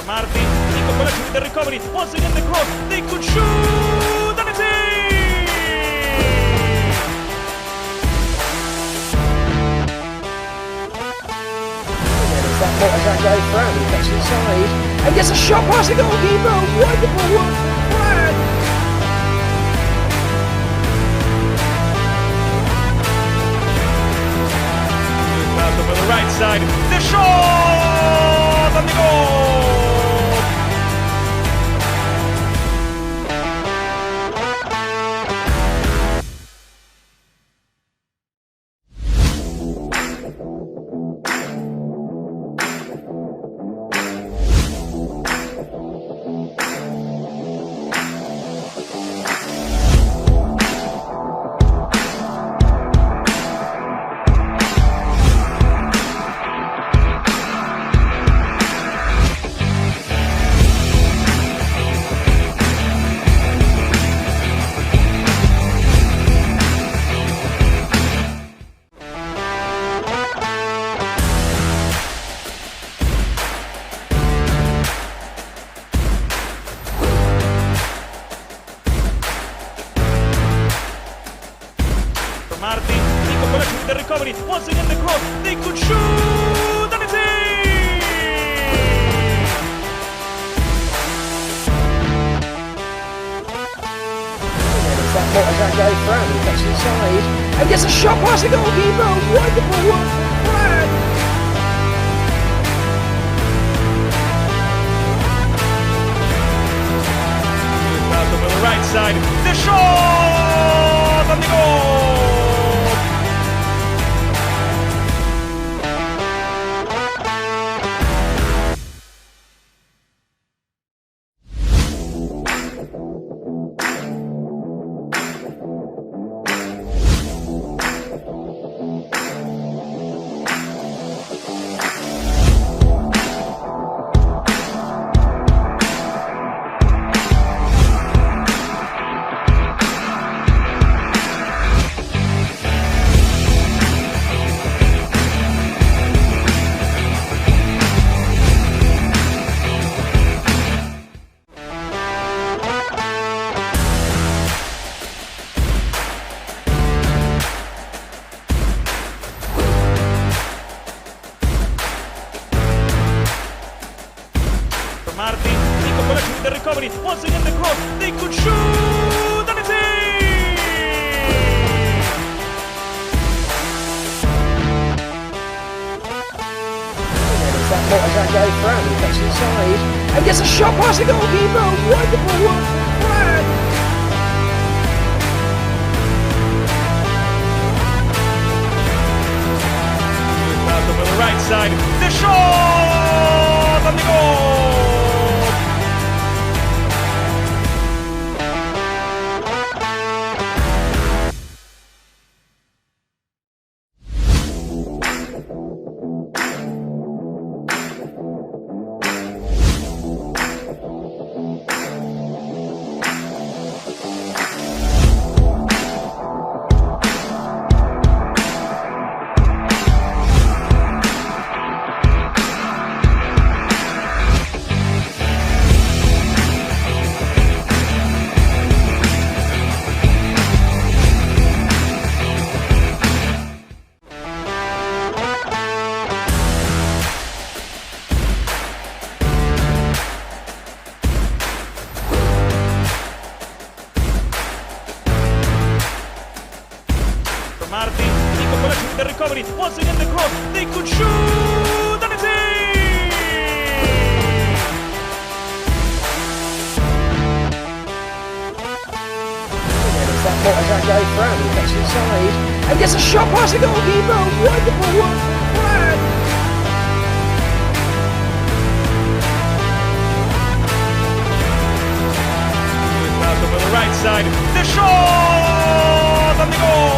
Martin, in combination with the recovery, once again the cross, they could shoot, and it's in! That goes through, he cuts inside, and gets a shot past the goalkeeper, wonderful one from Brad! Out over the right side, the shot, and the goal! Martin, in combination with the recovery, once again the cross, they could shoot, and it's in! That goes through, he cuts inside, and gets a shot past the goalkeeper, wonderful one from Brad! Out over the right side, the shot, and the goal! collection with the recovery. Once again the cross. They could shoot. And it's in! What as that goes round, he cuts inside and gets a shot past the goalkeeper. Wonderful one from Brad. Out over the right side, the shot and the goal. Martin, Nico collection with the recovery. Once again the cross. They could shoot. And it's in! What as that goes round, he cuts inside and gets a shot past the goalkeeper. Wonderful one from Brad. Out over the right side, the shot and the goal.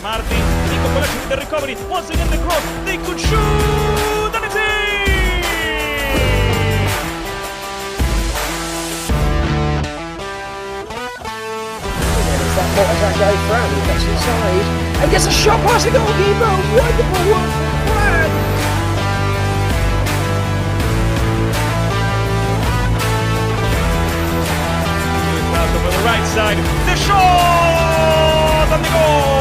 Martin, Nico collection with the recovery. Once again the cross. They could shoot. And it's in! What as that goes round, he cuts inside and gets a shot past the goalkeeper. Wonderful one from Brad. Out over the right side, the shot and the goal.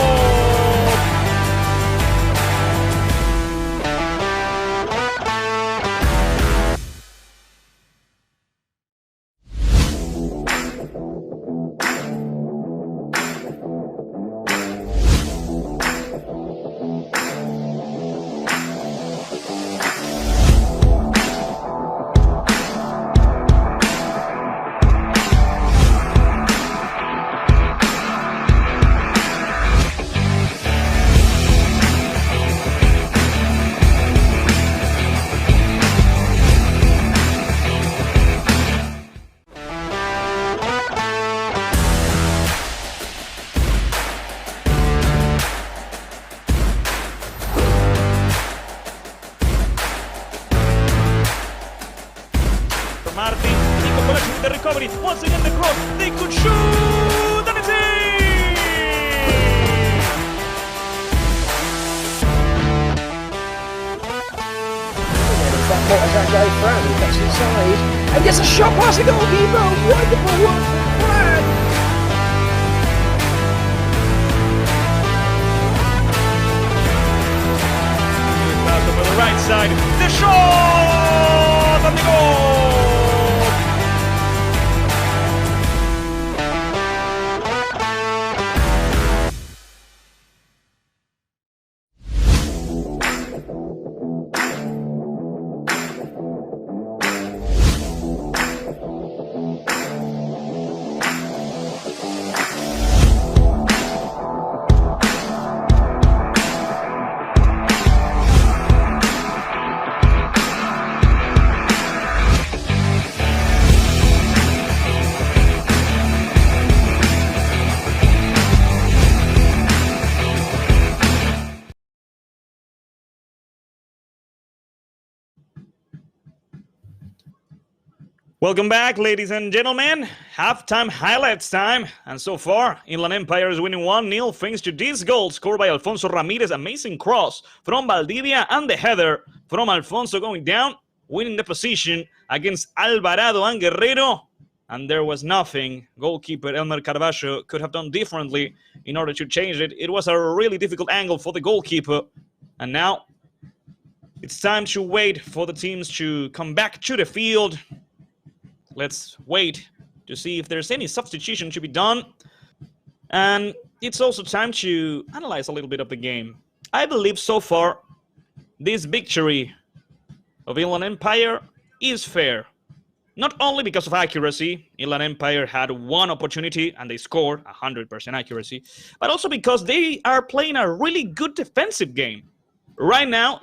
Martin, Nico collection with the recovery. Once again the cross. They could shoot. And it's in! What as that goes round, he cuts inside and gets a shot past the goalkeeper. Wonderful one from Brad. Out over the right side, the shot and the goal. Welcome back, ladies and gentlemen. Halftime highlights time. And so far, Inland Empire is winning 1-0 thanks to this goal scored by Alfonso Ramirez. Amazing cross from Valdivia and the header from Alfonso going down, winning the position against Alvarado and Guerrero. And there was nothing goalkeeper Elmer Carvalho could have done differently in order to change it. It was a really difficult angle for the goalkeeper. And now it's time to wait for the teams to come back to the field. Let's wait to see if there's any substitution to be done. And it's also time to analyze a little bit of the game. I believe so far this victory of Inland Empire is fair. Not only because of accuracy, Inland Empire had one opportunity and they scored 100% accuracy, but also because they are playing a really good defensive game. Right now,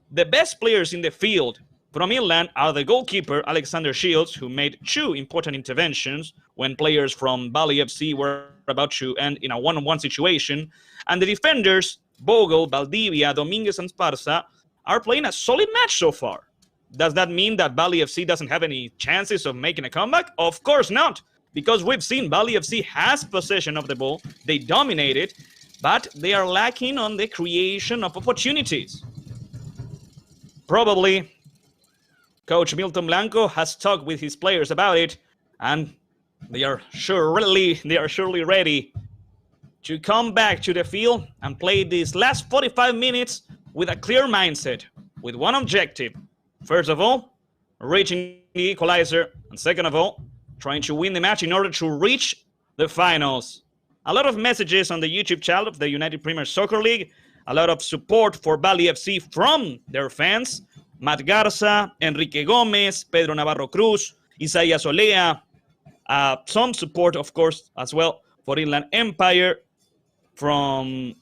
the best players in the field from Inland are the goalkeeper, Alexander Shields, who made 2 important interventions when players from Bali FC were about to end in a one-on-one situation, and the defenders, Bogle, Valdivia, Dominguez, and Sparza, are playing a solid match so far. Does that mean that Bali FC doesn't have any chances of making a comeback? Of course not, because we've seen Bali FC has possession of the ball, they dominate it, but they are lacking on the creation of opportunities. Probably Coach Milton Blanco has talked with his players about it, and they are surely ready to come back to the field and play these last 45 minutes with a clear mindset, with one objective. First of all, reaching the equalizer, and second of all, trying to win the match in order to reach the finals. A lot of messages on the YouTube channel of the United Premier Soccer League, a lot of support for Bali FC from their fans. Matt Garza, Enrique Gomez, Pedro Navarro Cruz, Isaias Olea. Some support, of course, as well for Inland Empire from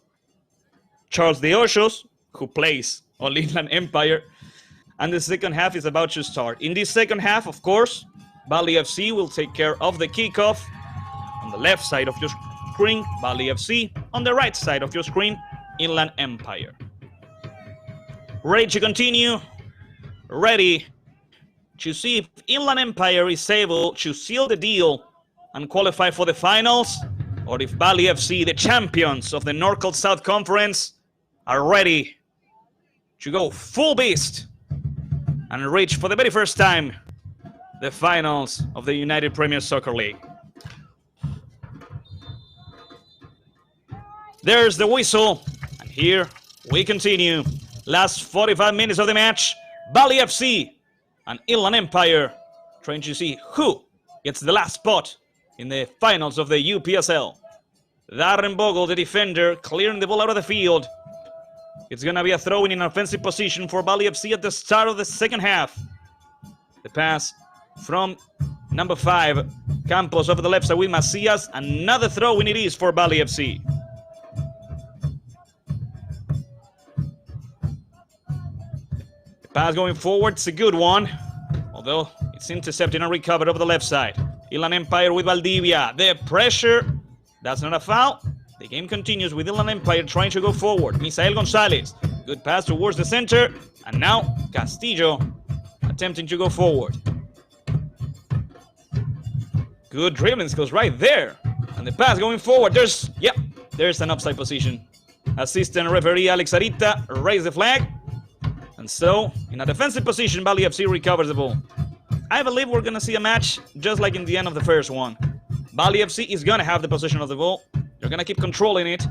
Charles De Oshos, who plays on Inland Empire. And the second half is about to start. In this second half, of course, Bali FC will take care of the kickoff. On the left side of your screen, Bali FC. On the right side of your screen, Inland Empire. Ready to continue. Ready to see if Inland Empire is able to seal the deal and qualify for the finals, or if Bali FC, the champions of the Norcal South Conference, are ready to go full beast and reach for the very first time the finals of the United Premier Soccer League. There's the whistle, and here we continue. Last 45 minutes of the match. Bali FC and Inland Empire trying to see who gets the last spot in the finals of the UPSL. Darren Bogle, the defender, clearing the ball out of the field. It's going to be a throw-in in offensive position for Bali FC at the start of the second half. The pass from number 5, Campos, over the left side with Macias. Another throw-in it is for Bali FC. Pass going forward, it's a good one, although it's intercepted and recovered over the left side. Inland Empire with Valdivia, the pressure, that's not a foul. The game continues with Inland Empire trying to go forward. Misael Gonzalez, good pass towards the center, and now Castillo attempting to go forward. Good dribbling skills right there, and the pass going forward, there's an offside position. Assistant referee Alex Arita raised the flag. And so, in a defensive position, Bali FC recovers the ball. I believe we're going to see a match just like in the end of the first one. Bali FC is going to have the possession of the ball. They're going to keep controlling it.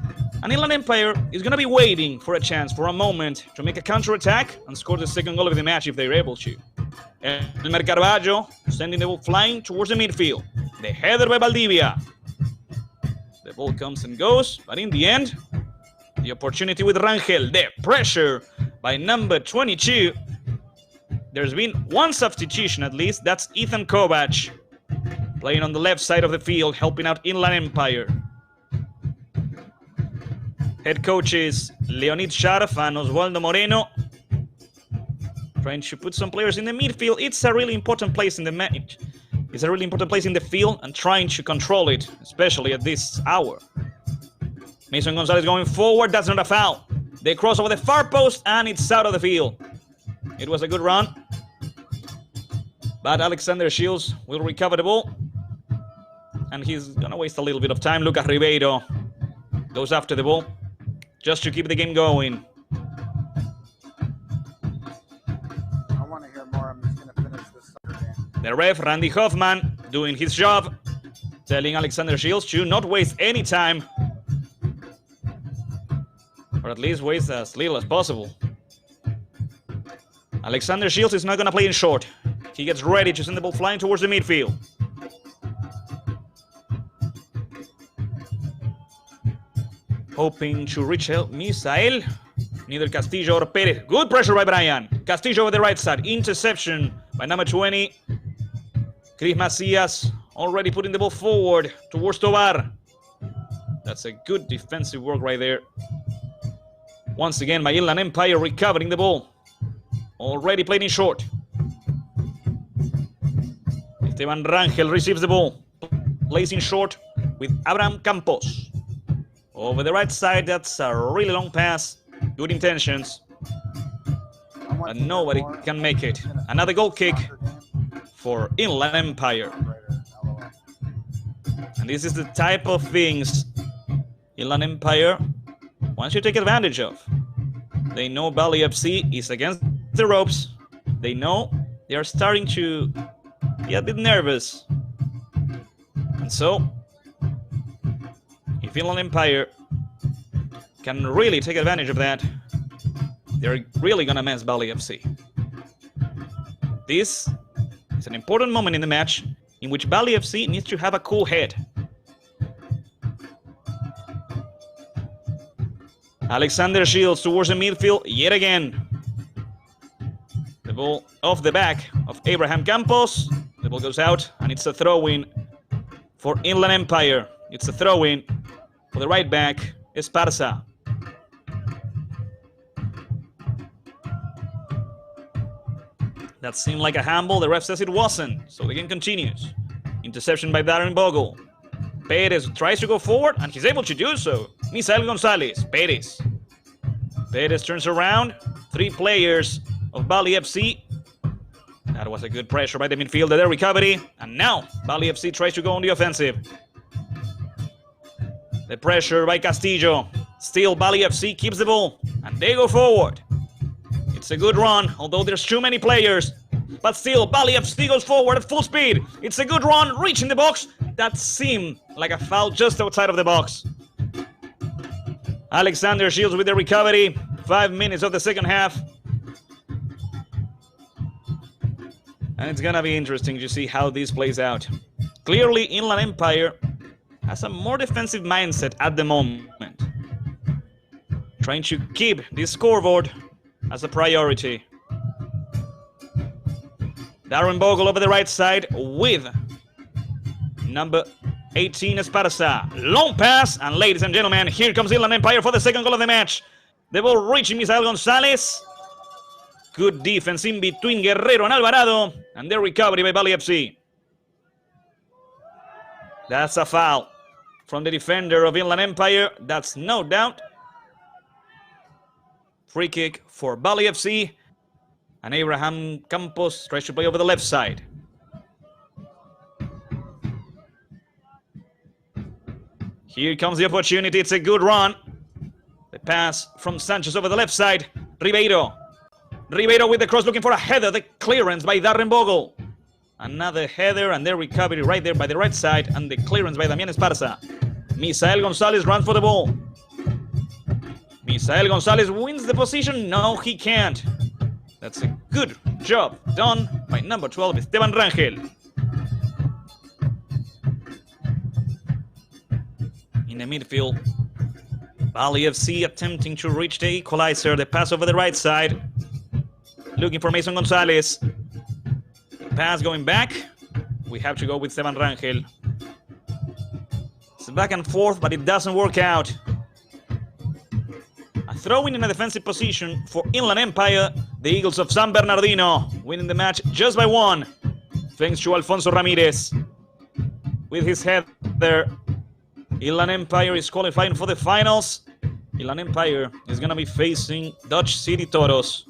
And Inland Empire is going to be waiting for a chance, for a moment, to make a counter-attack and score the second goal of the match if they're able to. Elmer Carvalho sending the ball flying towards the midfield. The header by Valdivia. The ball comes and goes, but in the end, the opportunity with Rangel. The pressure by number 22. There's been one substitution at least. That's Ethan Kovac, playing on the left side of the field, helping out Inland Empire. Head coaches Leonid Sharaf and Oswaldo Moreno trying to put some players in the midfield. It's a really important place in the match. It's a really important place in the field and trying to control it, especially at this hour. Mason Gonzalez going forward. That's not a foul. They cross over the far post and it's out of the field. It was a good run But Alexander Shields will recover the ball. And he's going to waste a little bit of time. Lucas Ribeiro goes after the ball just to keep the game going. I want to hear more. I'm just going to finish this soccer game. The ref, Randy Hoffman, doing his job, telling Alexander Shields to not waste any time. Or at least waste as little as possible. Alexander Shields is not going to play in short. He gets ready to send the ball flying towards the midfield. Hoping to reach out Misael. Neither Castillo or Perez. Good pressure by Brian. Castillo over the right side. Interception by number 20. Chris Macias already putting the ball forward towards Tovar. That's a good defensive work right there. Once again, my Inland Empire recovering the ball. Already played in short. Esteban Rangel receives the ball. Plays in short with Abraham Campos. Over the right side, that's a really long pass. Good intentions. But nobody can make it. Another goal kick for Inland Empire. And this is the type of things Inland Empire wants you to take advantage of. They know Bali FC is against the ropes. They know they are starting to be a bit nervous. And so, if Inland Empire can really take advantage of that, they're really gonna mess Bali FC. This is an important moment in the match in which Bali FC needs to have a cool head. Alexander Shields towards the midfield yet again. The ball off the back of Abraham Campos. The ball goes out and it's a throw-in for Inland Empire. It's a throw-in for the right back, Esparza. That seemed like a handball. The ref says it wasn't, so the game continues. Interception by Darren Bogle. Perez tries to go forward, and he's able to do so. Misael Gonzalez. Perez turns around. 3 players of Bali FC. That was a good pressure by the midfielder. Their recovery. And now, Bali FC tries to go on the offensive. The pressure by Castillo. Still, Bali FC keeps the ball, and they go forward. It's a good run, although there's too many players. But still, Bali FC goes forward at full speed. It's a good run, reaching the box. That seemed like a foul just outside of the box. Alexander Shields with the recovery. 5 minutes of the second half. And it's gonna be interesting to see how this plays out. Clearly, Inland Empire has a more defensive mindset at the moment. Trying to keep this scoreboard as a priority. Darren Bogle over the right side with number 18 Esparza. Long pass, and ladies and gentlemen, here comes Inland Empire for the second goal of the match. The ball reaching Misael Gonzalez. Good defense in between Guerrero and Alvarado, and the recovery by Bali FC. That's a foul from the defender of Inland Empire. That's no doubt. Free kick for Bali FC. And Abraham Campos tries to play over the left side. Here comes the opportunity. It's a good run. The pass from Sanchez over the left side. Ribeiro with the cross looking for a header. The clearance by Darren Bogle. Another header and the recovery right there by the right side. And the clearance by Damián Esparza. Misael Gonzalez runs for the ball. Misael Gonzalez wins the position. No, he can't. That's a good job done by number 12, Esteban Rangel. In the midfield, Bali FC attempting to reach the equalizer. The pass over the right side. Looking for Mason Gonzalez. The pass going back. We have to go with Esteban Rangel. It's back and forth, but it doesn't work out. Throwing in a defensive position for Inland Empire. The Eagles of San Bernardino winning the match just by 1. Thanks to Alfonso Ramirez. With his head there. Inland Empire is qualifying for the finals. Inland Empire is going to be facing Dutch City Toros.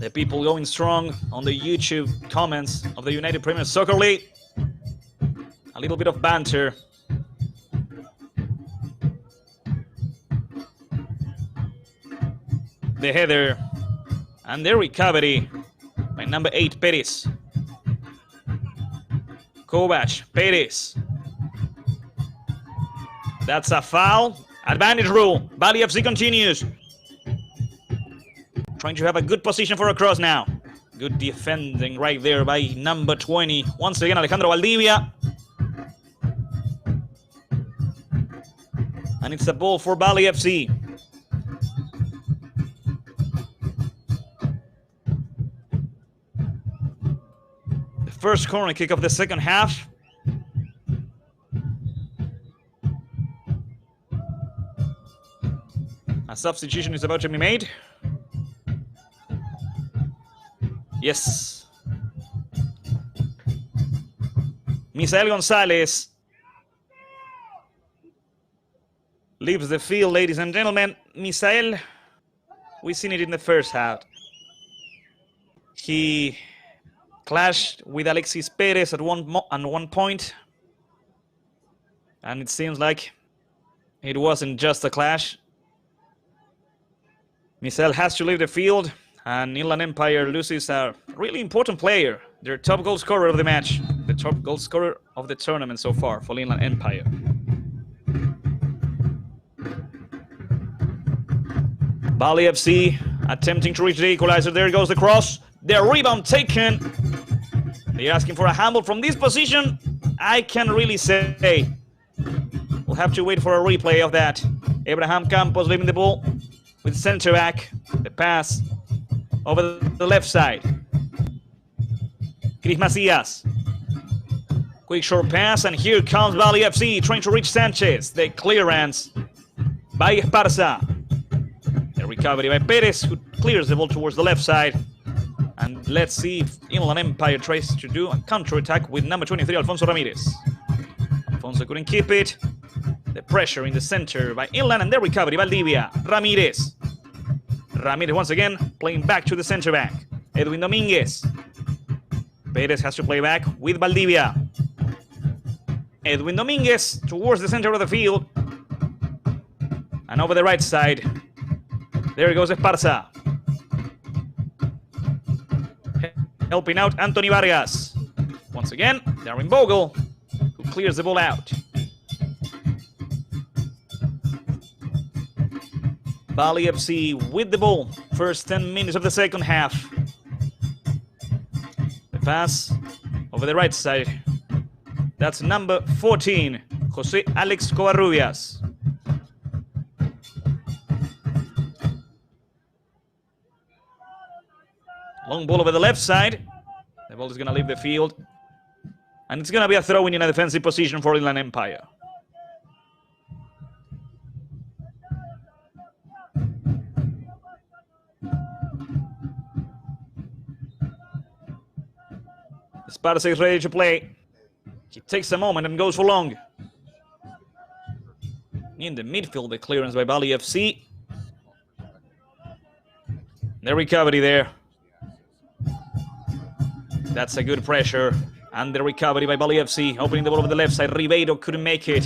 The people going strong on the YouTube comments of the United Premier Soccer League. A little bit of banter. The header and the recovery by number 8, Perez. Kovac, Perez. That's a foul. Advantage rule. Bali FC continues. Trying to have a good position for a cross now. Good defending right there by number 20. Once again, Alejandro Valdivia. And it's a ball for Bali FC. The first corner kick of the second half. A substitution is about to be made. Yes. Misael Gonzalez leaves the field, ladies and gentlemen. Misael, we've seen it in the first half. He clashed with Alexis Perez at one point. And it seems like it wasn't just a clash. Misael has to leave the field, and Inland Empire loses a really important player, their top goal scorer of the match, the top goal scorer of the tournament so far for Inland Empire. Bali FC attempting to reach the equalizer. There goes the cross. The rebound taken. They're asking for a handball from this position. I can't really say. We'll have to wait for a replay of that. Abraham Campos leaving the ball with center back. The pass over the left side. Chris Macias. Quick short pass, and here comes Bali FC trying to reach Sanchez. The clearance by Esparza. The recovery by Perez, who clears the ball towards the left side. And let's see if Inland Empire tries to do a counter-attack with number 23, Alfonso Ramirez. Alfonso couldn't keep it. The pressure in the center by Inland, and the recovery, Valdivia. Ramirez. Ramirez once again playing back to the center back. Edwin Dominguez. Perez has to play back with Valdivia. Edwin Dominguez towards the center of the field. And over the right side, there goes Esparza. Helping out Anthony Vargas. Once again, Darren Bogle, who clears the ball out. Bali FC with the ball. First 10 minutes of the second half. The pass over the right side. That's number 14, Jose Alex Covarrubias. Long ball over the left side. The ball is going to leave the field. And it's going to be a throw in a defensive position for Inland Empire. Esparza is ready to play. He takes a moment and goes for long. In the midfield, the clearance by Bali FC. The recovery there. That's a good pressure. And the recovery by Bali FC. Opening the ball over the left side. Ribeiro couldn't make it.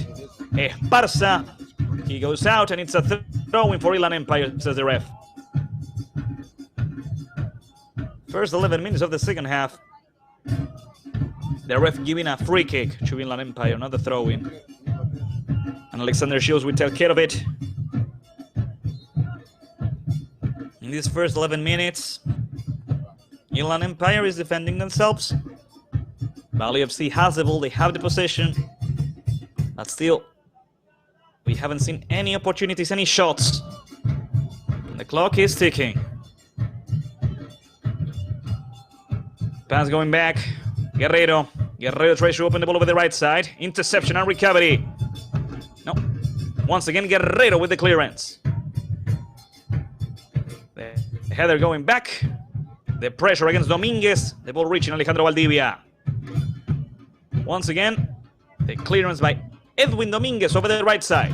Esparza. He goes out, and it's a throw-in for Inland Empire, says the ref. First 11 minutes of the second half. The ref giving a free kick to Inland Empire, another throw-in. And Alexander Shields will take care of it. In these first 11 minutes, Inland Empire is defending themselves. Bali FC has the ball, they have the possession. But still, we haven't seen any opportunities, any shots. And the clock is ticking. Pass going back. Guerrero. Guerrero tries to open the ball over the right side. Interception and recovery. No. Once again, Guerrero with the clearance. The header going back. The pressure against Dominguez. The ball reaching Alejandro Valdivia. Once again, the clearance by Edwin Dominguez over the right side.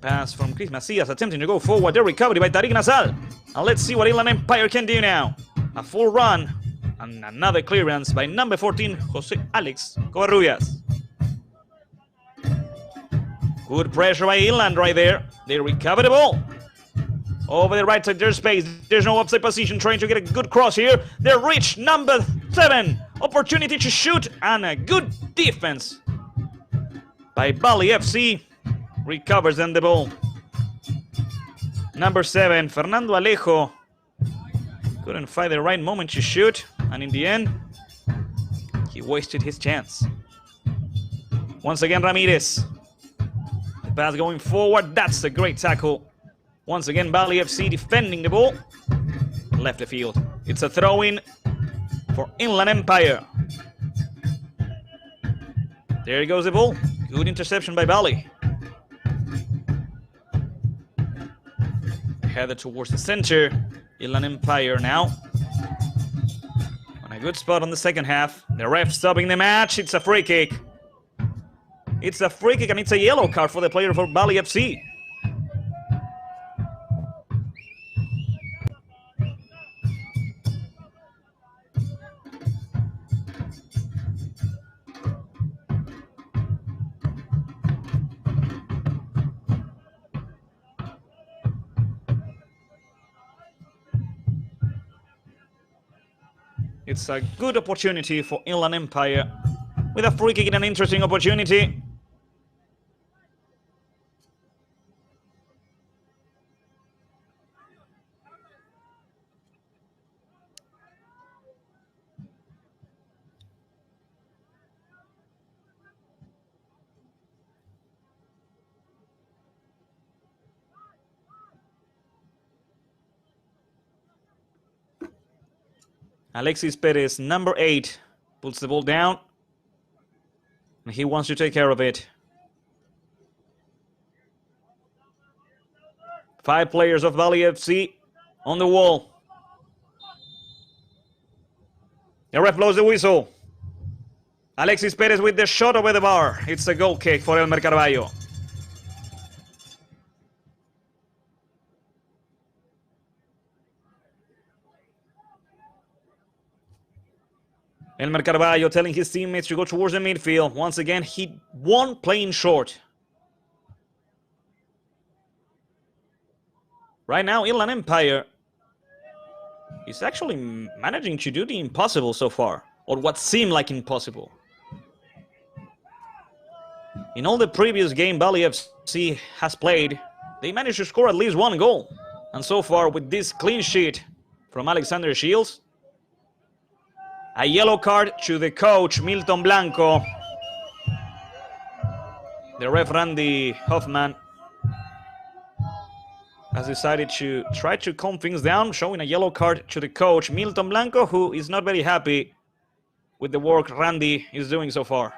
pass from Chris Macias attempting to go forward. The recovery by Tariq Nasal. And let's see what Inland Empire can do now. A full run and another clearance by number 14, Jose Alex Covarrubias. Good pressure by Inland right there. They recover the ball. Over the right side, there's space. There's no offside position. Trying to get a good cross here. They reach number 7. Opportunity to shoot and a good defense by Bali FC. Recovers then the ball. Number 7, Fernando Alejo. Couldn't find the right moment to shoot. And in the end, he wasted his chance. Once again, Ramirez. The pass going forward. That's a great tackle. Once again, Bali FC defending the ball. Left the field. It's a throw-in for Inland Empire. There goes the ball. Good interception by Bali. Headed towards the center. Inland Empire now. On a good spot on the second half. The ref stopping the match. It's a free kick. It's a free kick and it's a yellow card for the player for Bali FC. It's a good opportunity for Inland Empire with a free kick and an interesting opportunity. Alexis Perez, number 8, puts the ball down. And he wants to take care of it. 5 players of Bali FC on the wall. The ref blows the whistle. Alexis Perez with the shot over the bar. It's a goal kick for Elmer Carballo. Elmer Carballo telling his teammates to go towards the midfield. Once again, he won playing short. Right now, Inland Empire is actually managing to do the impossible so far, or what seemed like impossible. In all the previous game Bali FC has played, they managed to score at least 1 goal. And so far, with this clean sheet from Alexander Shields, a yellow card to the coach, Milton Blanco. The ref, Randy Hoffman, has decided to try to calm things down, showing a yellow card to the coach, Milton Blanco, who is not very happy with the work Randy is doing so far.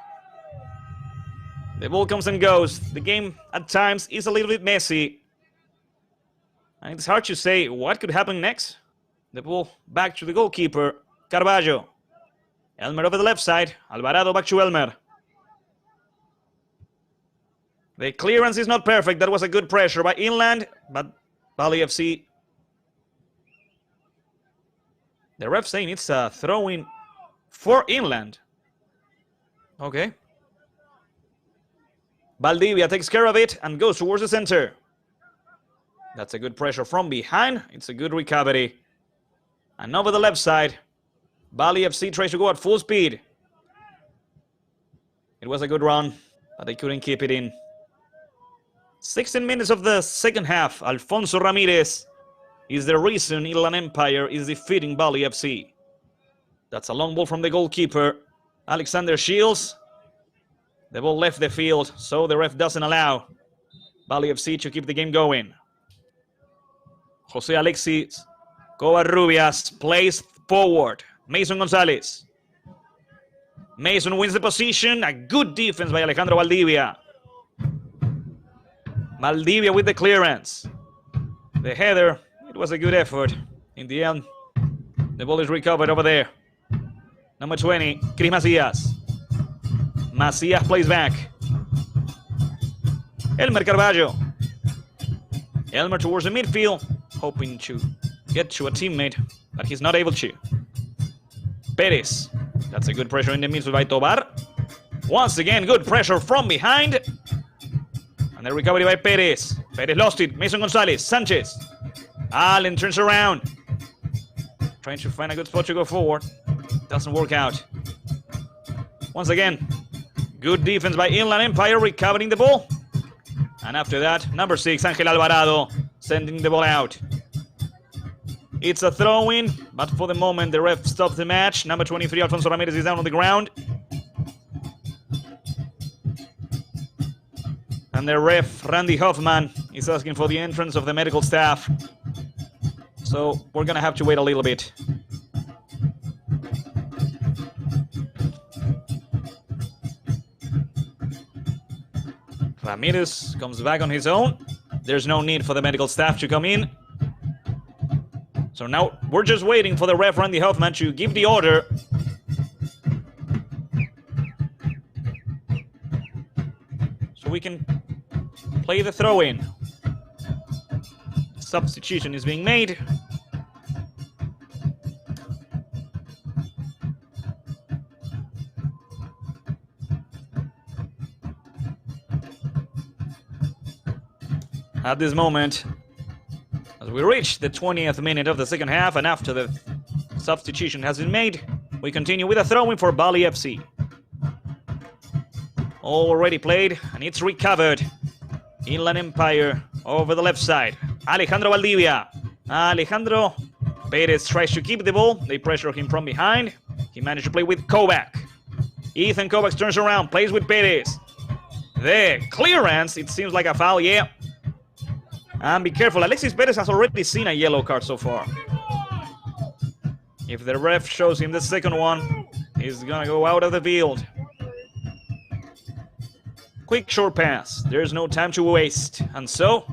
The ball comes and goes. The game at times is a little bit messy. And it's hard to say what could happen next. The ball back to the goalkeeper, Carballo. Elmer over the left side. Alvarado back to Elmer. The clearance is not perfect. That was a good pressure by Inland, but Bali FC. The ref saying it's a throw-in for Inland. Okay. Valdivia takes care of it and goes towards the center. That's a good pressure from behind. It's a good recovery. And over the left side, Bali FC tries to go at full speed. It was a good run, but they couldn't keep it in. 16 minutes of the second half. Alfonso Ramirez is the reason Inland Empire is defeating Bali FC. That's a long ball from the goalkeeper, Alexander Shields. The ball left the field, so the ref doesn't allow Bali FC to keep the game going. Jose Alexis Covarrubias plays forward. Mason Gonzalez. Mason wins the position. A good defense by Alejandro Valdivia. Valdivia with the clearance. The header, it was a good effort. In the end, the ball is recovered over there. Number 20, Chris Macias. Macias plays back. Elmer Carballo. Elmer towards the midfield, hoping to get to a teammate, but he's not able to. Perez. That's a good pressure in the midfield by Tobar. Once again, good pressure from behind. And the recovery by Perez. Perez lost it. Mason Gonzalez. Sanchez. Allen turns around. Trying to find a good spot to go forward. Doesn't work out. Once again, good defense by Inland Empire, recovering the ball. And after that, number 6, Angel Alvarado, sending the ball out. It's a throw-in, but for the moment, the ref stops the match. Number 23, Alfonso Ramirez, is down on the ground. And the ref, Randy Hoffman, is asking for the entrance of the medical staff. So we're going to have to wait a little bit. Ramirez comes back on his own. There's no need for the medical staff to come in. So now we're just waiting for the ref, Randy Hoffman, to give the order. So we can play the throw-in. Substitution is being made. At this moment, as we reach the 20th minute of the second half, and after the substitution has been made, we continue with a throw-in for Bali FC. Already played, and it's recovered. Inland Empire over the left side. Alejandro Valdivia. Alejandro Perez tries to keep the ball. They pressure him from behind. He managed to play with Kovac. Ethan Kovac turns around, plays with Perez. The clearance, it seems like a foul, yeah. And be careful, Alexis Perez has already seen a yellow card so far. If the ref shows him the second one, he's gonna go out of the field. Quick short pass, there's no time to waste. And so,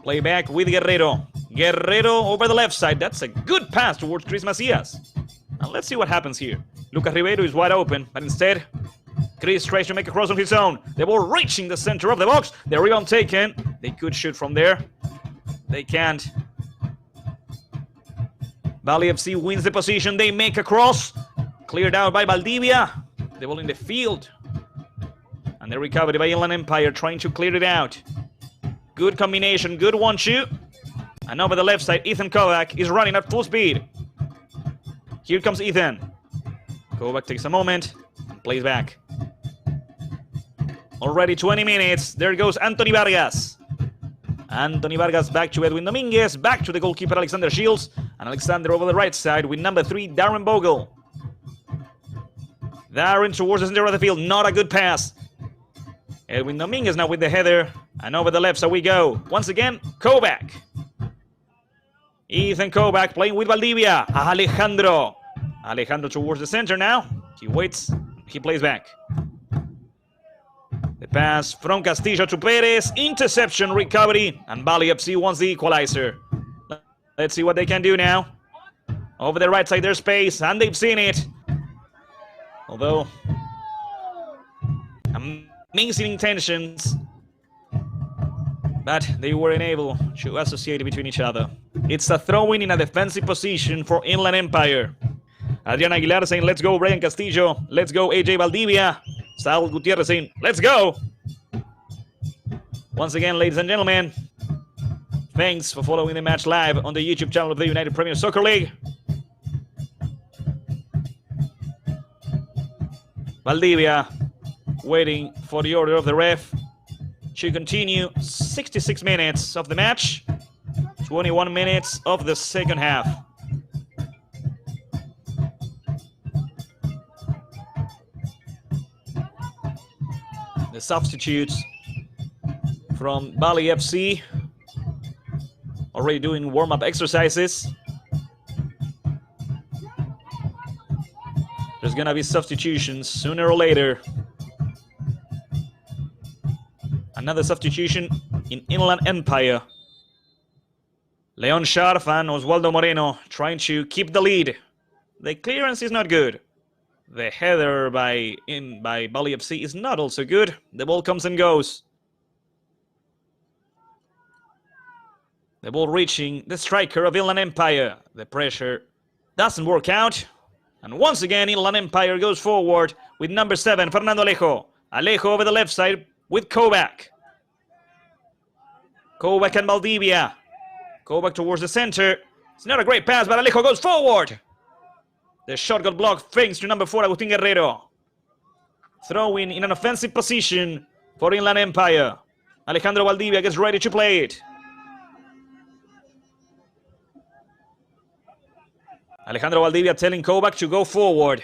play back with Guerrero. Guerrero over the left side, that's a good pass towards Chris Macias. And let's see what happens here. Lucas Ribeiro is wide open, but instead, Chris tries to make a cross on his own. The ball reaching the center of the box. The rebound taken. They could shoot from there. They can't. Bali FC wins the position. They make a cross. Cleared out by Valdivia. The ball in the field. And the recovery by Inland Empire trying to clear it out. Good combination. Good 1-2. And over the left side, Ethan Kovac is running at full speed. Here comes Ethan. Kovac takes a moment and plays back. Already 20 minutes. There goes Anthony Vargas. Anthony Vargas back to Edwin Dominguez. Back to the goalkeeper Alexander Shields. And Alexander over the right side with number 3, Darren Bogle. Darren towards the center of the field. Not a good pass. Edwin Dominguez now with the header. And over the left side we go. Once again, Kovac. Ethan Kovac playing with Valdivia. Alejandro. Alejandro towards the center now. He waits. He plays back. The pass from Castillo to Perez. Interception, recovery. And Bali FC wants the equalizer. Let's see what they can do now. Over the right side, there's space. And they've seen it. Although, amazing intentions. But they weren't able to associate between each other. It's a throw-in a defensive position for Inland Empire. Adrian Aguilar saying, let's go, Brian Castillo. Let's go, AJ Valdivia. Sal Gutierrez saying, let's go. Once again, ladies and gentlemen, thanks for following the match live on the YouTube channel of the United Premier Soccer League. Valdivia waiting for the order of the ref to continue. 66 minutes of the match, 21 minutes of the second half. The substitutes from Bali FC already doing warm-up exercises. There's gonna be substitutions sooner or later. Another substitution in Inland Empire. Leon Scharf and Oswaldo Moreno trying to keep the lead. The clearance is not good. The header by Bali FC is not also good. The ball comes and goes. The ball reaching the striker of Inland Empire. The pressure doesn't work out. And once again, Inland Empire goes forward with number 7, Fernando Alejo. Alejo over the left side with Kovac. Kovac and Valdivia. Kovac towards the center. It's not a great pass, but Alejo goes forward. The shot got blocked thanks to number 4, Agustin Guerrero. Throwing in an offensive position for Inland Empire. Alejandro Valdivia gets ready to play it. Alejandro Valdivia telling Kovac to go forward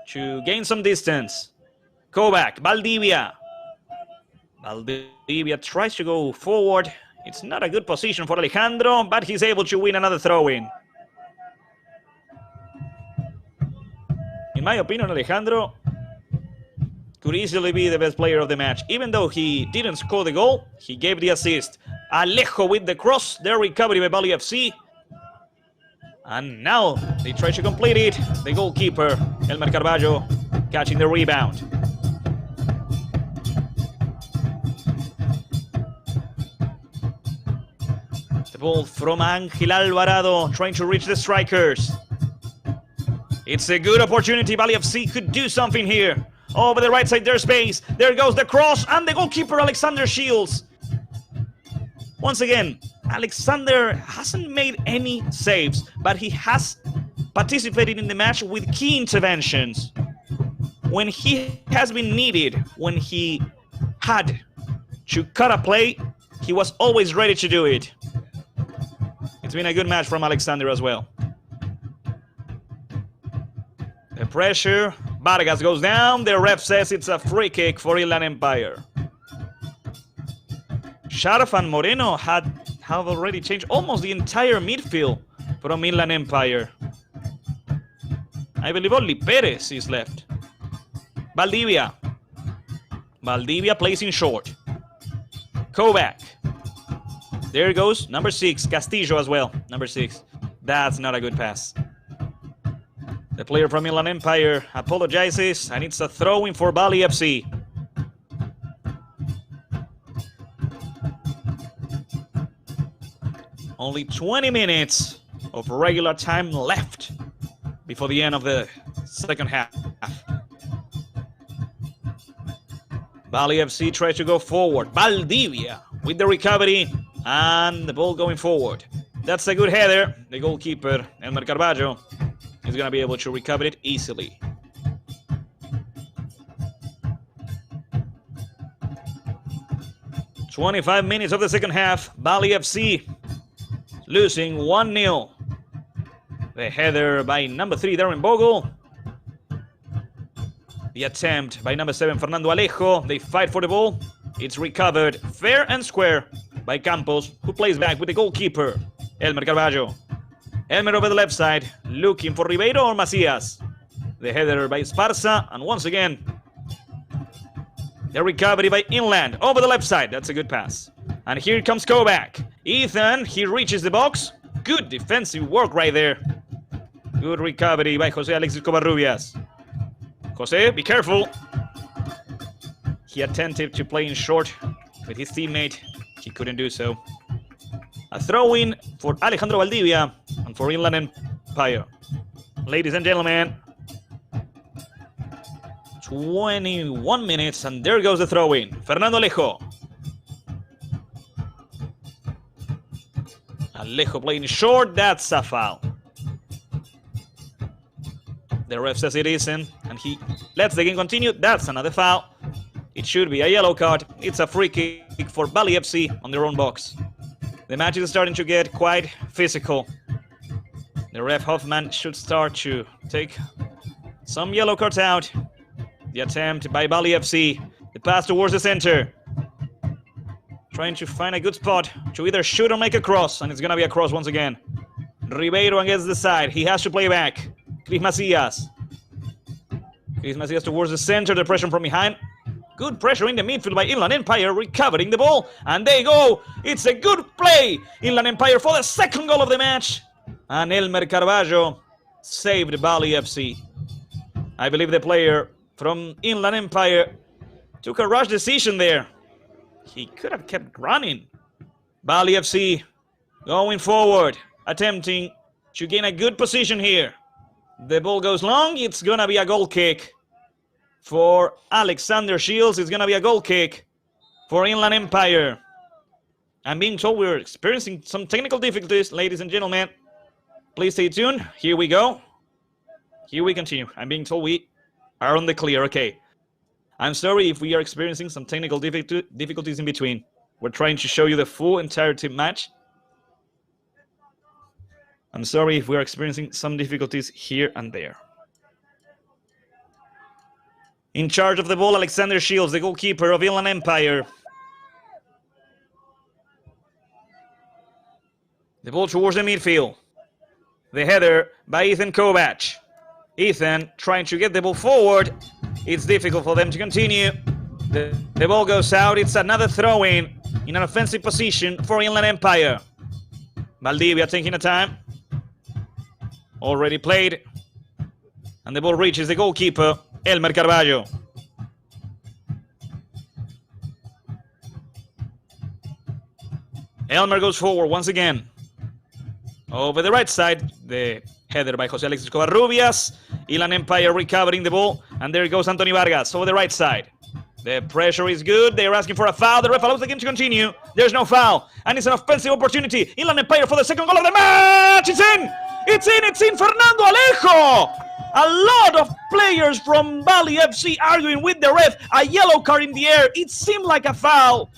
to gain some distance. Kovac, Valdivia. Valdivia tries to go forward. It's not a good position for Alejandro, but he's able to win another throw-in. In my opinion, Alejandro could easily be the best player of the match. Even though he didn't score the goal, he gave the assist. Alejo with the cross, their recovery by Bali FC. And now they try to complete it. The goalkeeper, Elmer Carballo, catching the rebound. The ball from Ángel Alvarado, trying to reach the strikers. It's a good opportunity. Bali FC could do something here. Over the right side, there's space. There goes the cross, and the goalkeeper, Alexander Shields. Once again, Alexander hasn't made any saves, but he has participated in the match with key interventions. When he has been needed, when he had to cut a play, he was always ready to do it. It's been a good match from Alexander as well. The pressure, Vargas goes down, the ref says it's a free kick for Inland Empire. Sharaf and Moreno have already changed almost the entire midfield from Inland Empire. I believe only Perez is left. Valdivia. Valdivia plays in short. Kovac. There goes number 6, Castillo as well. Number 6. That's not a good pass. The player from Inland Empire apologizes, and it's a throw-in for Bali FC. Only 20 minutes of regular time left before the end of the second half. Bali FC tries to go forward. Valdivia with the recovery and the ball going forward. That's a good header. The goalkeeper, Elmer Carballo, is going to be able to recover it easily. "25 minutes of the second half. Bali FC losing 1-0. The header by number 3, Darren Bogle. The attempt by number 7, Fernando Alejo. They fight for the ball. It's recovered fair and square by Campos, who plays back with the goalkeeper, Elmer Carballo. Elmer over the left side, looking for Ribeiro or Macias. The header by Esparza, and once again, the recovery by Inland over the left side. That's a good pass. And here comes Kovac. Ethan, he reaches the box. Good defensive work right there. Good recovery by Jose Alexis Covarrubias. Jose, be careful. He attempted to play in short with his teammate. He couldn't do so. A throw-in for Alejandro Valdivia and for Inland Empire. Ladies and gentlemen, 21 minutes, and there goes the throw-in. Fernando Alejo. Alejo playing short, that's a foul. The ref says it isn't, and he lets the game continue. That's another foul. It should be a yellow card. It's a free kick for Bali FC on their own box. The match is starting to get quite physical. The ref Hoffman should start to take some yellow cards out. The attempt by Bali FC. The pass towards the center. Trying to find a good spot to either shoot or make a cross, and it's going to be a cross once again. Ribeiro against the side. He has to play back. Chris Macias. Chris Macias towards the center. The pressure from behind. Good pressure in the midfield by Inland Empire, recovering the ball, and they go. It's a good play. Inland Empire for the second goal of the match. And Elmer Carballo saved Bali FC. I believe the player from Inland Empire took a rash decision there. He could have kept running Bali FC going forward, attempting to gain a good position here. The ball goes long. It's going to be a goal kick for Alexander Shields. It's going to be a goal kick for Inland Empire. I'm being told we're experiencing some technical difficulties, ladies and gentlemen. Please stay tuned. Here we go. Here we continue. I'm being told we are on the clear. Okay. I'm sorry if we are experiencing some technical difficulties in between. We're trying to show you the full entirety match. I'm sorry if we're experiencing some difficulties here and there. In charge of the ball, Alexander Shields, the goalkeeper of Inland Empire. The ball towards the midfield. The header by Ethan Kovac. Ethan trying to get the ball forward. It's difficult for them to continue. The ball goes out. It's another throw-in an offensive position for Inland Empire. Valdivia taking the time. Already played. And the ball reaches the goalkeeper, Elmer Carvalho. Elmer goes forward once again. Over the right side, the header by Jose Alexis Covarrubias. Inland Empire recovering the ball. And there goes Anthony Vargas over the right side. The pressure is good. They're asking for a foul. The ref allows the game to continue. There's no foul. And it's an offensive opportunity. Inland Empire for the second goal of the match. It's in! It's in! Fernando Alejo! A lot of players from Bali FC arguing with the ref. A yellow card in the air. It seemed like a foul.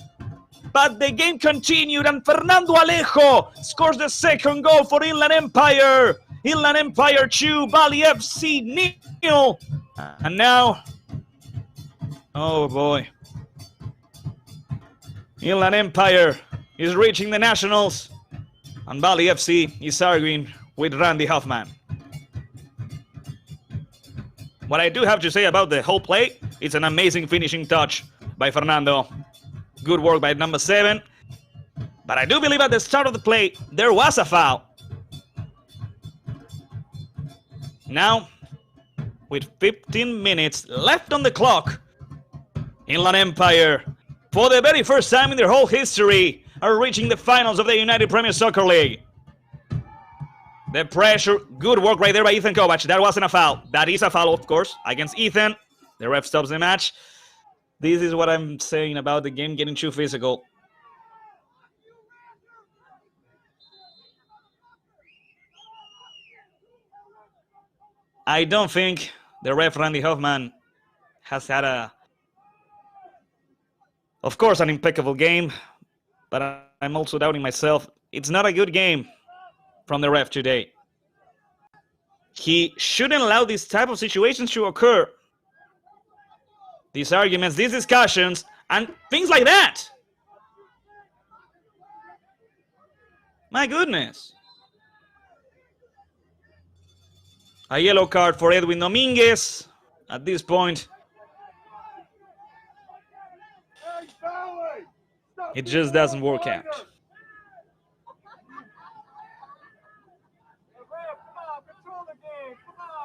But the game continued and Fernando Alejo scores the second goal for Inland Empire. Inland Empire 2, Bali FC 0. And now, oh boy. Inland Empire is reaching the Nationals. And Bali FC is arguing with Randy Hoffman. What I do have to say about the whole play, it's an amazing finishing touch by Fernando. Good work by number 7. But I do believe at the start of the play, there was a foul. Now, with 15 minutes left on the clock, Inland Empire, for the very first time in their whole history, are reaching the finals of the United Premier Soccer League. The pressure, good work right there by Ethan Kovac. That wasn't a foul. That is a foul, of course, against Ethan. The ref stops the match. This is what I'm saying about the game getting too physical. I don't think the ref Randy Hoffman has had of course, an impeccable game, but I'm also doubting myself. It's not a good game from the ref today. He shouldn't allow these type of situations to occur. These arguments, these discussions, and things like that. My goodness. A yellow card for Edwin Dominguez at this point. It just doesn't work out.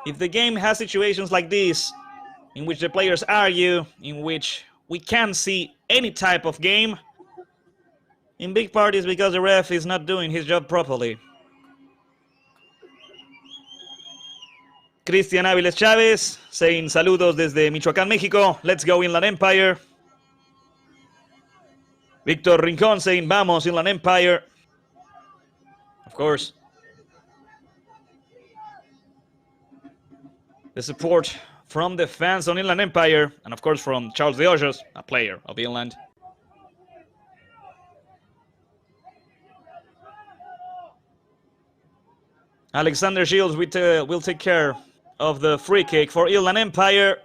If the game has situations like this, in which the players argue, in which we can't see any type of game, in big part is because the ref is not doing his job properly. Cristian Áviles Chávez saying saludos desde Michoacán, México. Let's go Inland Empire. Víctor Rincón saying vamos Inland Empire. Of course. The support from the fans on Inland Empire, and of course from Charles De Hoyos, a player of Inland. Alexander Shields will take care of the free kick for Inland Empire.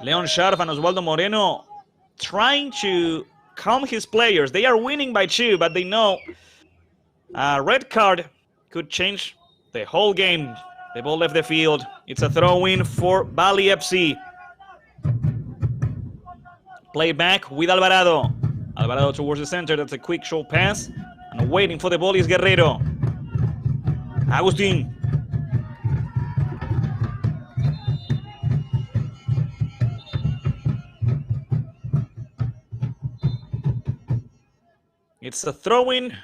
Leon Sharp and Oswaldo Moreno trying to calm his players. They are winning by 2, but they know a red card could change the whole game. The ball left the field. It's a throw-in for Bali FC. Play back with Alvarado. Alvarado towards the center. That's a quick short pass. And waiting for the ball is Guerrero. Agustin. It's a throw-in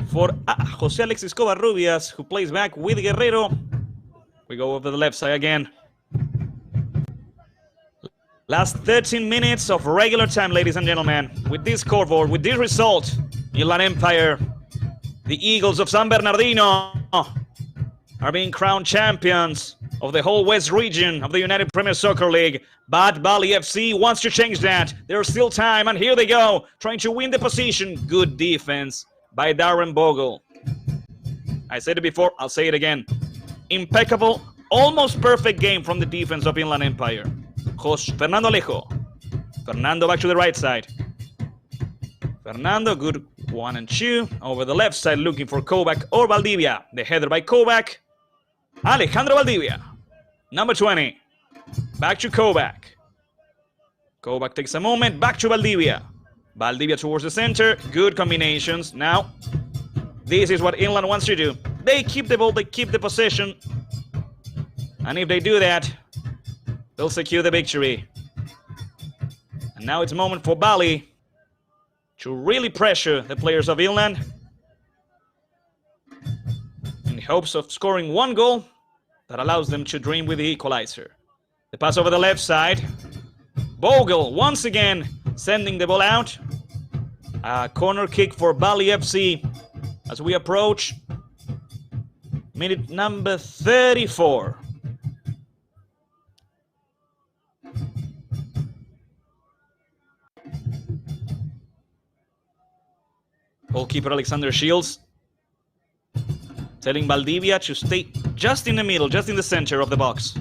for Jose Alexis Covarrubias, who plays back with Guerrero. We go over the left side again. Last 13 minutes of regular time, ladies and gentlemen. With this scoreboard, with this result, Inland Empire, the Eagles of San Bernardino, are being crowned champions of the whole West region of the United Premier Soccer League. But Bali FC wants to change that. There's still time, and here they go, trying to win the position. Good defense by Darren Bogle. I said it before, I'll say it again. Impeccable, almost perfect game from the defense of Inland Empire. Fernando Alejo. Fernando back to the right side. Fernando, good 1 and 2. Over the left side, looking for Kovac or Valdivia. The header by Kovac. Alejandro Valdivia. Number 20. Back to Kovac. Kovac takes a moment. Back to Valdivia. Valdivia towards the center. Good combinations. Now, this is what Inland wants to do. They keep the ball. They keep the possession. And if they do that, they'll secure the victory. And now it's a moment for Bali to really pressure the players of Inland in hopes of scoring one goal that allows them to dream with the equalizer. The pass over the left side. Bogle once again sending the ball out. A corner kick for Bali FC as we approach minute number 34. Goalkeeper Alexander Shields telling Valdivia to stay just in the middle, just in the center of the box.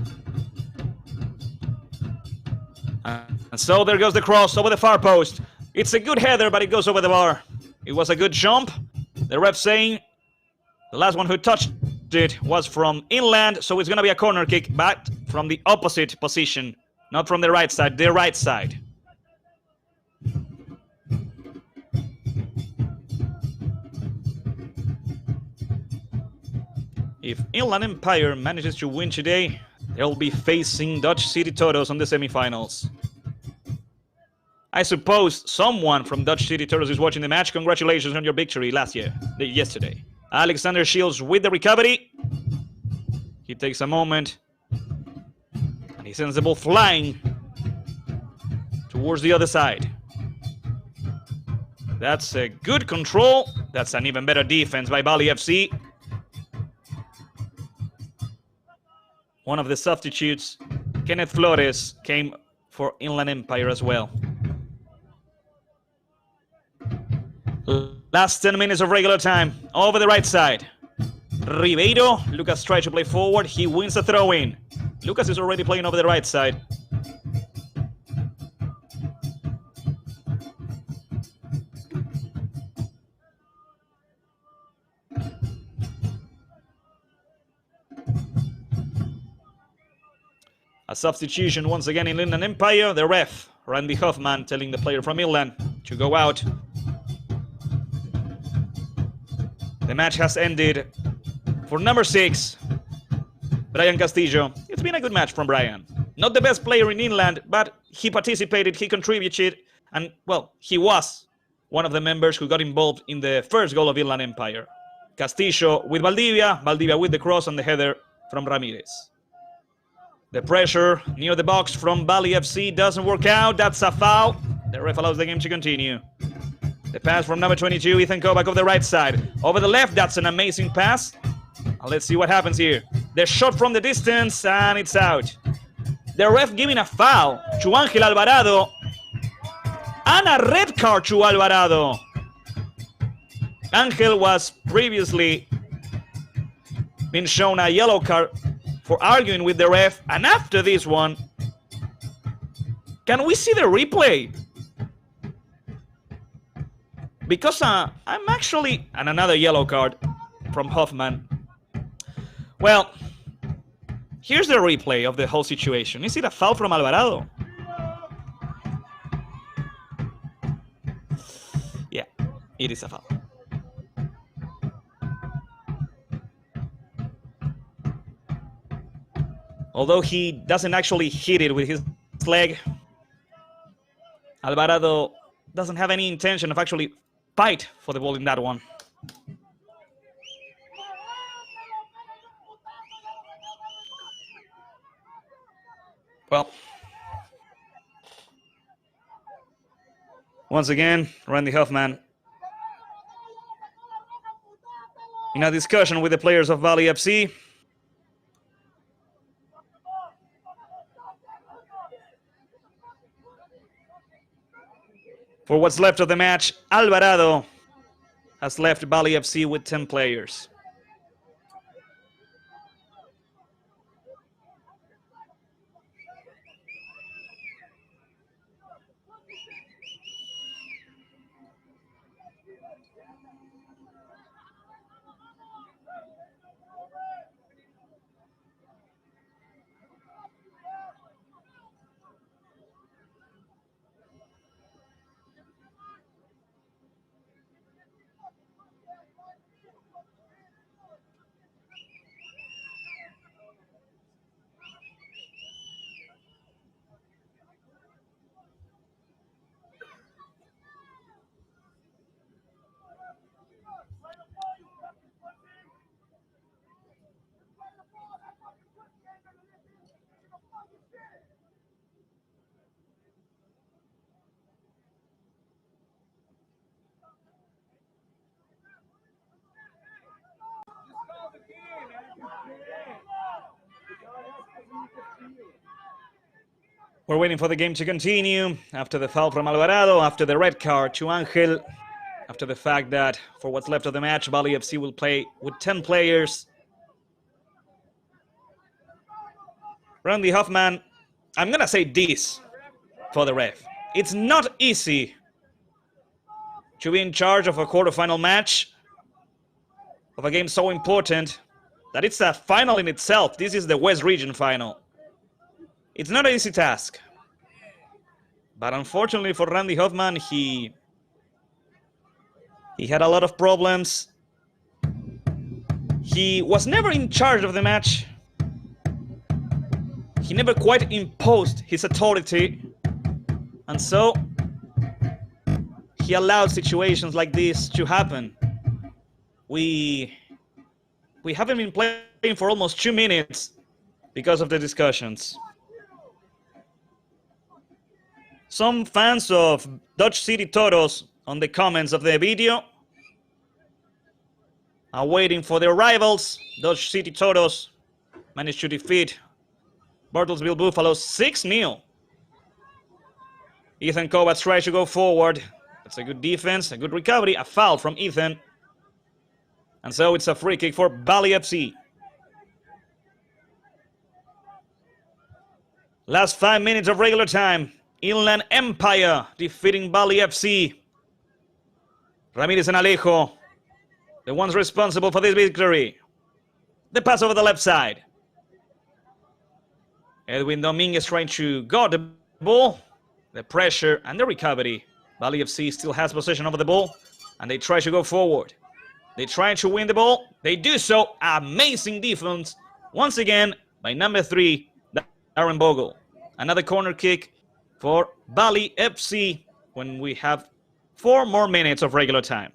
And so there goes the cross over the far post. It's a good header, but it goes over the bar. It was a good jump. The ref saying the last one who touched it was from Inland, so it's going to be a corner kick, but from the opposite position, not from the right side, the right side. If Inland Empire manages to win today, they'll be facing Dutch City Toros on the semifinals. I suppose someone from Dutch City Toros is watching the match. Congratulations on your victory yesterday. Alexander Shields with the recovery. He takes a moment and he sends the ball flying towards the other side. That's a good control. That's an even better defense by Bali FC. One of the substitutes, Kenneth Flores, came for Inland Empire as well. Last 10 minutes of regular time. Over the right side. Ribeiro. Lucas tries to play forward. He wins the throw-in. Lucas is already playing over the right side. A substitution once again in Inland Empire. The ref, Randy Hoffman, telling the player from Inland to go out. The match has ended for number 6, Brian Castillo. It's been a good match from Brian. Not the best player in Inland, but he participated, he contributed, and, well, he was one of the members who got involved in the first goal of Inland Empire. Castillo with Valdivia, Valdivia with the cross and the header from Ramirez. The pressure near the box from Bali FC doesn't work out. That's a foul. The ref allows the game to continue. The pass from number 22, Ethan Kovac of the right side. Over the left, that's an amazing pass. And let's see what happens here. The shot from the distance, and it's out. The ref giving a foul to Angel Alvarado. And a red card to Alvarado. Angel was previously been shown a yellow card for arguing with the ref. And after this one, can we see the replay? Because I'm actually... And another yellow card from Hoffman. Well, here's the replay of the whole situation. Is it a foul from Alvarado? Yeah, it is a foul. Although he doesn't actually hit it with his leg, Alvarado doesn't have any intention of actually fight for the ball in that one. Well, once again, Randy Hoffman in a discussion with the players of Valley FC. For what's left of the match, Alvarado has left Valley FC with 10 players. We're waiting for the game to continue after the foul from Alvarado, after the red card to Angel, after the fact that for what's left of the match, Valley FC will play with 10 players. Randy Hoffman, I'm going to say this for the ref. It's not easy to be in charge of a quarterfinal match, of a game so important that it's a final in itself. This is the West Region final. It's not an easy task. But unfortunately for Randy Hoffman, he had a lot of problems. He was never in charge of the match. He never quite imposed his authority. And so he allowed situations like this to happen. We haven't been playing for almost 2 minutes because of the discussions. Some fans of Dodge City Toros on the comments of the video are waiting for their rivals. Dodge City Toros managed to defeat Bartlesville Buffaloes 6-0. Ethan Kovacs tries to go forward. That's a good defense, a good recovery, a foul from Ethan. And so it's a free kick for Valley FC. Last 5 minutes of regular time. Inland Empire defeating Valley FC. Ramirez and Alejo, the ones responsible for this victory. The pass over the left side. Edwin Dominguez trying to guard the ball. The pressure and the recovery. Valley FC still has possession over the ball, and they try to go forward. They try to win the ball. They do so. Amazing defense once again by number 3, Darren Bogle. Another corner kick for Valley FC when we have 4 more minutes of regular time.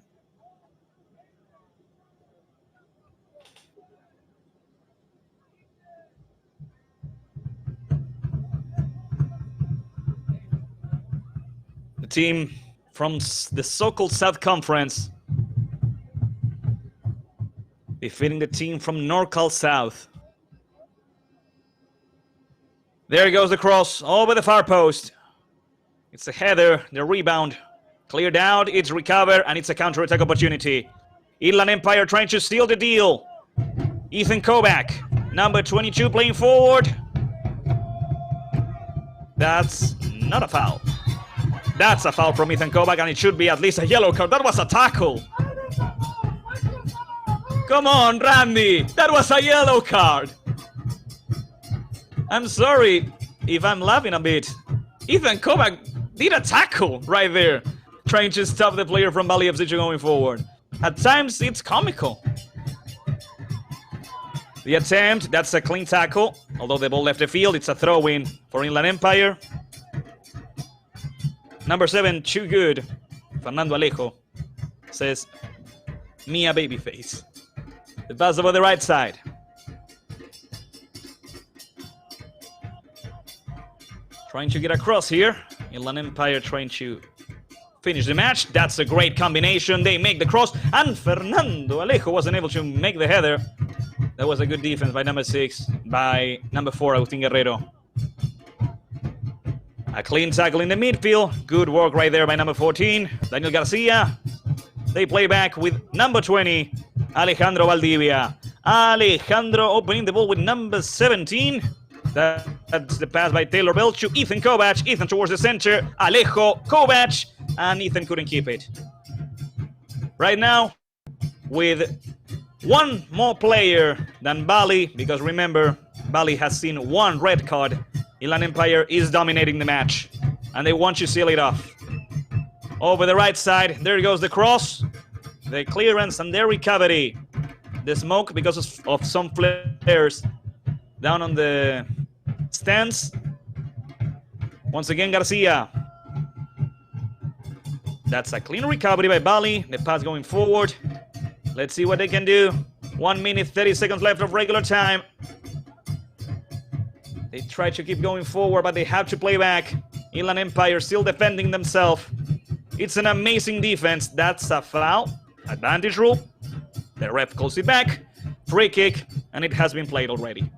The team from the so-called South Conference defeating the team from NorCal South. There goes the cross over the far post. It's a header, the rebound. Cleared out, it's recovered, and it's a counter-attack opportunity. Inland Empire trying to steal the deal. Ethan Kovacs, number 22, playing forward. That's not a foul. That's a foul from Ethan Kovacs, and it should be at least a yellow card. That was a tackle. Come on, Randy. That was a yellow card. I'm sorry if I'm laughing a bit. Ethan Kovacs did a tackle right there, trying to stop the player from Valley FC going forward. At times, it's comical. The attempt, that's a clean tackle. Although the ball left the field, it's a throw-in for Inland Empire. Number 7, too good, Fernando Alejo. says Mia Babyface. The pass over the right side. Trying to get across here. Inland Empire trying to finish the match. That's a great combination. They make the cross, and Fernando Alejo wasn't able to make the header. That was a good defense by number 6, by number 4, Agustin Guerrero. A clean tackle in the midfield. Good work right there by number 14, Daniel Garcia. They play back with number 20, Alejandro Valdivia. Alejandro opening the ball with number 17. That's the pass by Taylor Bell to Ethan Kovac. Ethan towards the center. Alejo, Kovac, and Ethan couldn't keep it. Right now, with one more player than Bali, because remember, Bali has seen one red card. Inland Empire is dominating the match, and they want to seal it off. Over the right side, there goes the cross, the clearance, and the recovery. The smoke because of some flares down on the stands. Once again, Garcia. That's a clean recovery by Bali. The pass going forward. Let's see what they can do. 1 minute, 30 seconds left of regular time. They try to keep going forward, but they have to play back. Inland Empire still defending themselves. It's an amazing defense. That's a foul. Advantage rule. The ref calls it back. Free kick, and it has been played already.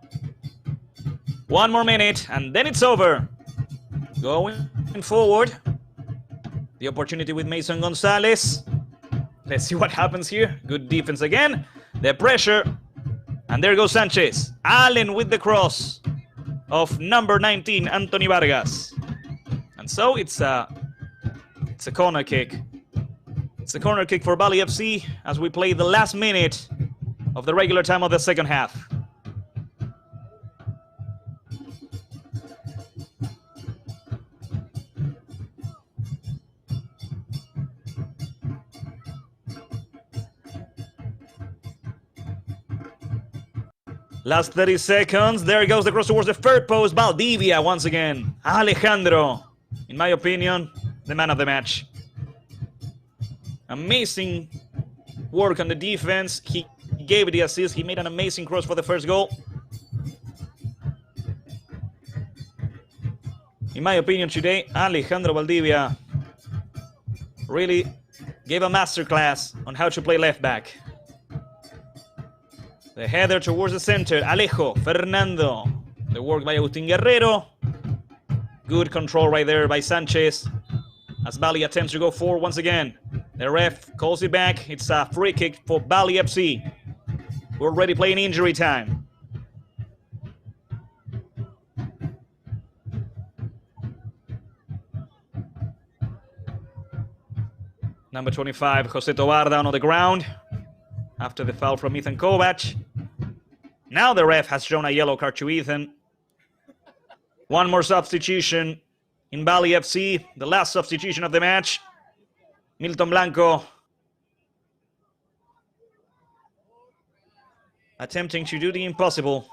1 more minute, and then it's over. Going forward. The opportunity with Mason Gonzalez. Let's see what happens here. Good defense again. The pressure. And there goes Sanchez. Allen with the cross of number 19, Anthony Vargas. And so it's a corner kick. It's a corner kick for Bali FC as we play the last minute of the regular time of the second half. Last 30 seconds. There goes the cross towards the third post. Valdivia once again. Alejandro, in my opinion, the man of the match. Amazing work on the defense. He gave the assist. He made an amazing cross for the first goal. In my opinion today, Alejandro Valdivia really gave a masterclass on how to play left back. The header towards the center. Alejo, Fernando. The work by Agustin Guerrero. Good control right there by Sanchez. As Bali attempts to go forward once again. The ref calls it back. It's a free kick for Bali FC. We're already playing injury time. Number 25, Jose Tobar down on the ground after the foul from Ethan Kovac. Now the ref has shown a yellow card to Ethan. One more substitution in Bali FC, the last substitution of the match. Milton Blanco attempting to do the impossible.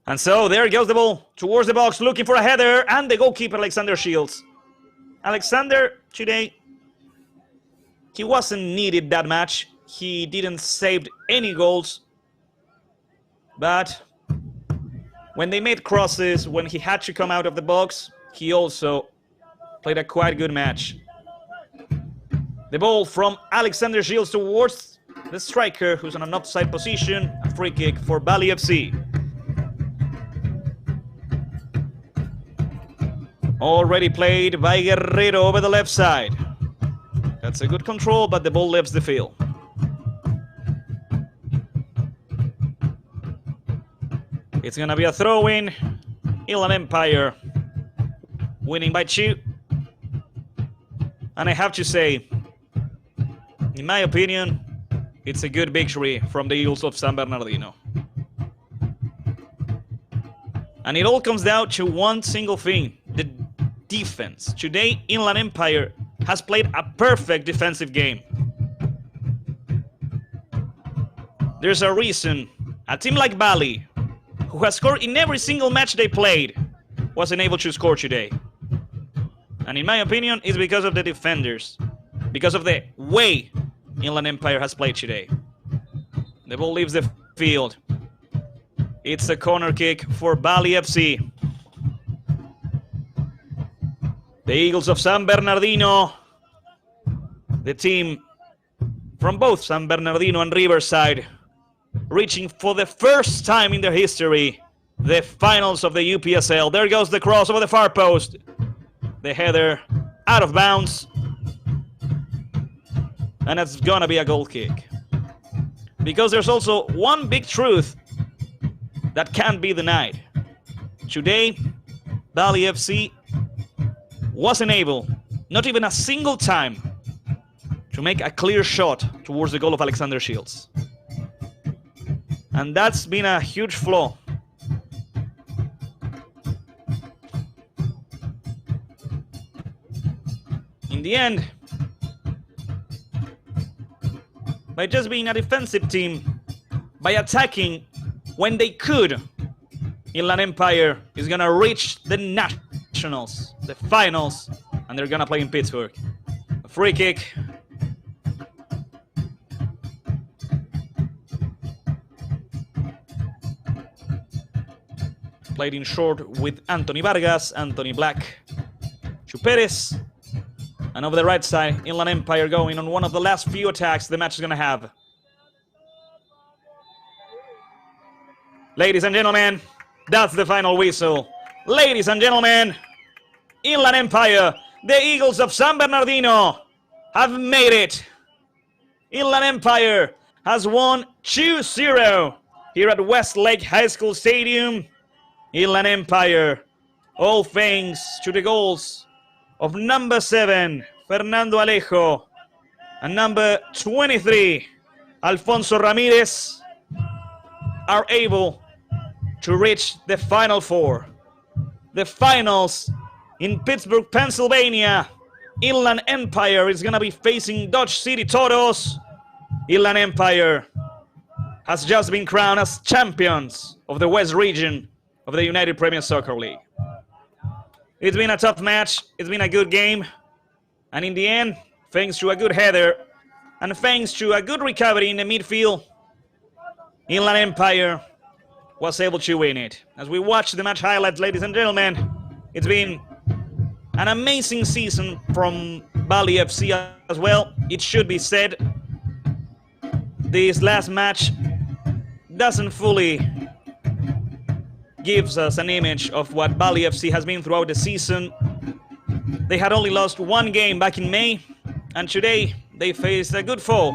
And so there goes the ball towards the box, looking for a header, and the goalkeeper, Alexander Shields. Alexander, today, he wasn't needed that much. He didn't save any goals. But when they made crosses, when he had to come out of the box, he also played a quite good match. The ball from Alexander Shields towards the striker, who's on an offside position. A free kick for Bali FC. Already played by Guerrero over the left side. That's a good control, but the ball leaves the field. It's going to be a throw-in. Inland Empire winning by 2. And I have to say, in my opinion, it's a good victory from the Eagles of San Bernardino. And it all comes down to one single thing, the defense. Today, Inland Empire has played a perfect defensive game. There's a reason a team like Bali who has scored in every single match they played, wasn't able to score today. And in my opinion, it's because of the defenders. Because of the way Inland Empire has played today. The ball leaves the field. It's a corner kick for Bali FC. The Eagles of San Bernardino, the team from both San Bernardino and Riverside, reaching for the first time in their history the finals of the UPSL. There goes the cross over the far post. The header out of bounds. And it's gonna be a goal kick. Because there's also one big truth that can't be denied. Today, Bali FC wasn't able, not even a single time, to make a clear shot towards the goal of Alexander Shields. And that's been a huge flaw. In the end, by just being a defensive team, by attacking when they could, Inland Empire is gonna reach the nationals, the finals, and they're gonna play in Pittsburgh. A free kick. Played in short with Anthony Vargas, Anthony Black, Chuperes. And over the right side, Inland Empire going on one of the last few attacks the match is going to have. Ladies and gentlemen, that's the final whistle. Ladies and gentlemen, Inland Empire, the Eagles of San Bernardino, have made it. Inland Empire has won 2-0 here at Westlake High School Stadium. Inland Empire, all thanks to the goals of number 7, Fernando Alejo, and number 23, Alfonso Ramirez, are able to reach the Final Four. The finals in Pittsburgh, Pennsylvania. Inland Empire is going to be facing Dodge City Toros. Inland Empire has just been crowned as champions of the West region of the United Premier Soccer League. It's been a tough match, it's been a good game, and in the end, thanks to a good header, and thanks to a good recovery in the midfield, Inland Empire was able to win it. As we watch the match highlights, ladies and gentlemen, it's been an amazing season from Bali FC as well. It should be said, this last match doesn't fully gives us an image of what Bali FC has been throughout the season. They had only lost one game back in May, and today they faced a good foe.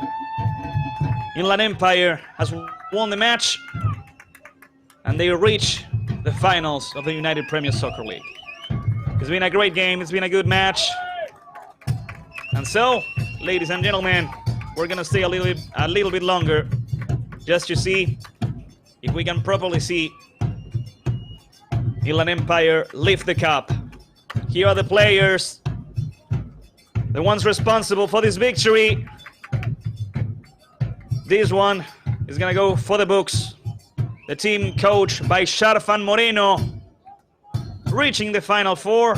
Inland Empire has won the match, and they reach the finals of the United Premier Soccer League. It's been a great game, it's been a good match. And so, ladies and gentlemen, we're gonna stay a little bit longer just to see if we can properly see Inland Empire lift the cup. Here are the players, the ones responsible for this victory. This one is gonna go for the books. The team coached by Sharfan Moreno, reaching the Final Four.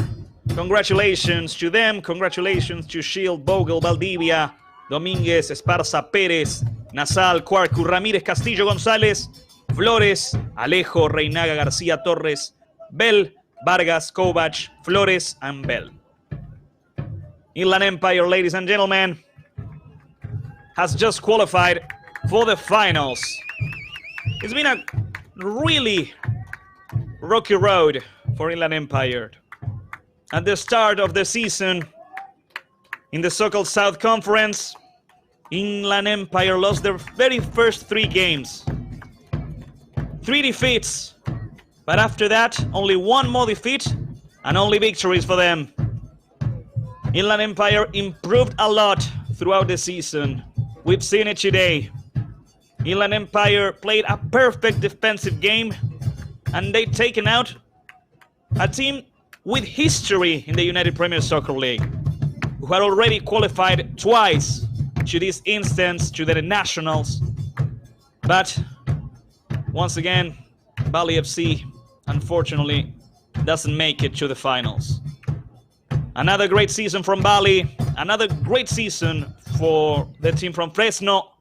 Congratulations to them, congratulations to Shield, Bogle, Valdivia, Dominguez, Esparza, Pérez, Nasal, Cuarcu, Ramírez, Castillo, González, Flores, Alejo, Reinaga, García, Torres, Bell, Vargas, Kovac, Flores, and Bell. Inland Empire, ladies and gentlemen, has just qualified for the finals. It's been a really rocky road for Inland Empire. At the start of the season, in the so-called South Conference, Inland Empire lost their very first 3 games. 3 defeats. But after that, only 1 more defeat and only victories for them. Inland Empire improved a lot throughout the season. We've seen it today. Inland Empire played a perfect defensive game, and they've taken out a team with history in the United Premier Soccer League, who had already qualified twice to this instance to the nationals. But once again, Bali FC, unfortunately, doesn't make it to the finals. Another great season from Bali, another great season for the team from Fresno,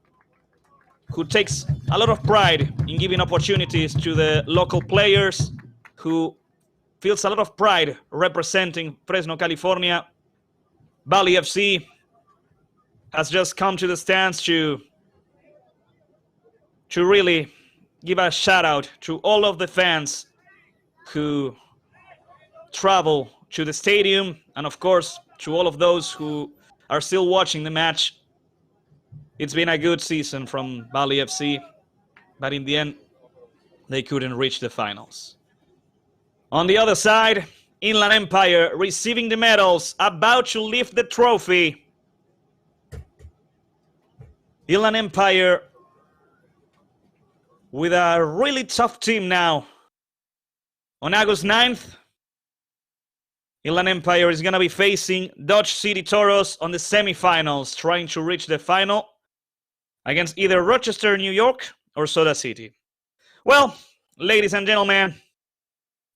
who takes a lot of pride in giving opportunities to the local players, who feels a lot of pride representing Fresno, California. Bali FC has just come to the stands to really give a shout out to all of the fans who travel to the stadium, and of course to all of those who are still watching the match. It's been a good season from Bali FC, but in the end they couldn't reach the finals. On the other side, Inland Empire receiving the medals, about to lift the trophy. Inland Empire with a really tough team now. On August 9th, Inland Empire is going to be facing Dodge City Toros on the semifinals, trying to reach the final against either Rochester, New York, or Soda City. Well, ladies and gentlemen,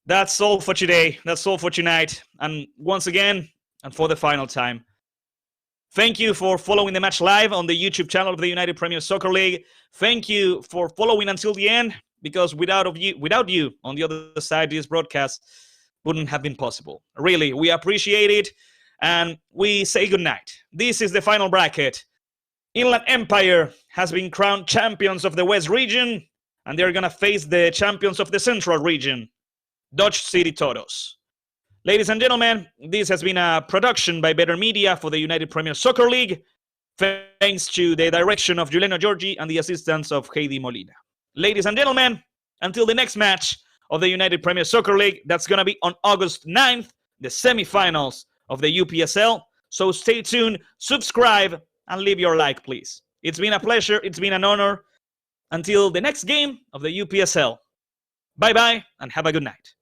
that's all for today. That's all for tonight. And once again, and for the final time, thank you for following the match live on the YouTube channel of the United Premier Soccer League. Thank you for following until the end, because without you on the other side, this broadcast wouldn't have been possible. Really, we appreciate it, and we say good night. This is the final bracket. Inland Empire has been crowned champions of the West region, and they're going to face the champions of the Central region, Dodge City Toros. Ladies and gentlemen, this has been a production by Better Media for the United Premier Soccer League, thanks to the direction of Giuliano Giorgi and the assistance of Heidi Molina. Ladies and gentlemen, until the next match of the United Premier Soccer League, that's going to be on August 9th, the semifinals of the UPSL. So stay tuned, subscribe, and leave your like, please. It's been a pleasure. It's been an honor. Until the next game of the UPSL. Bye-bye, and have a good night.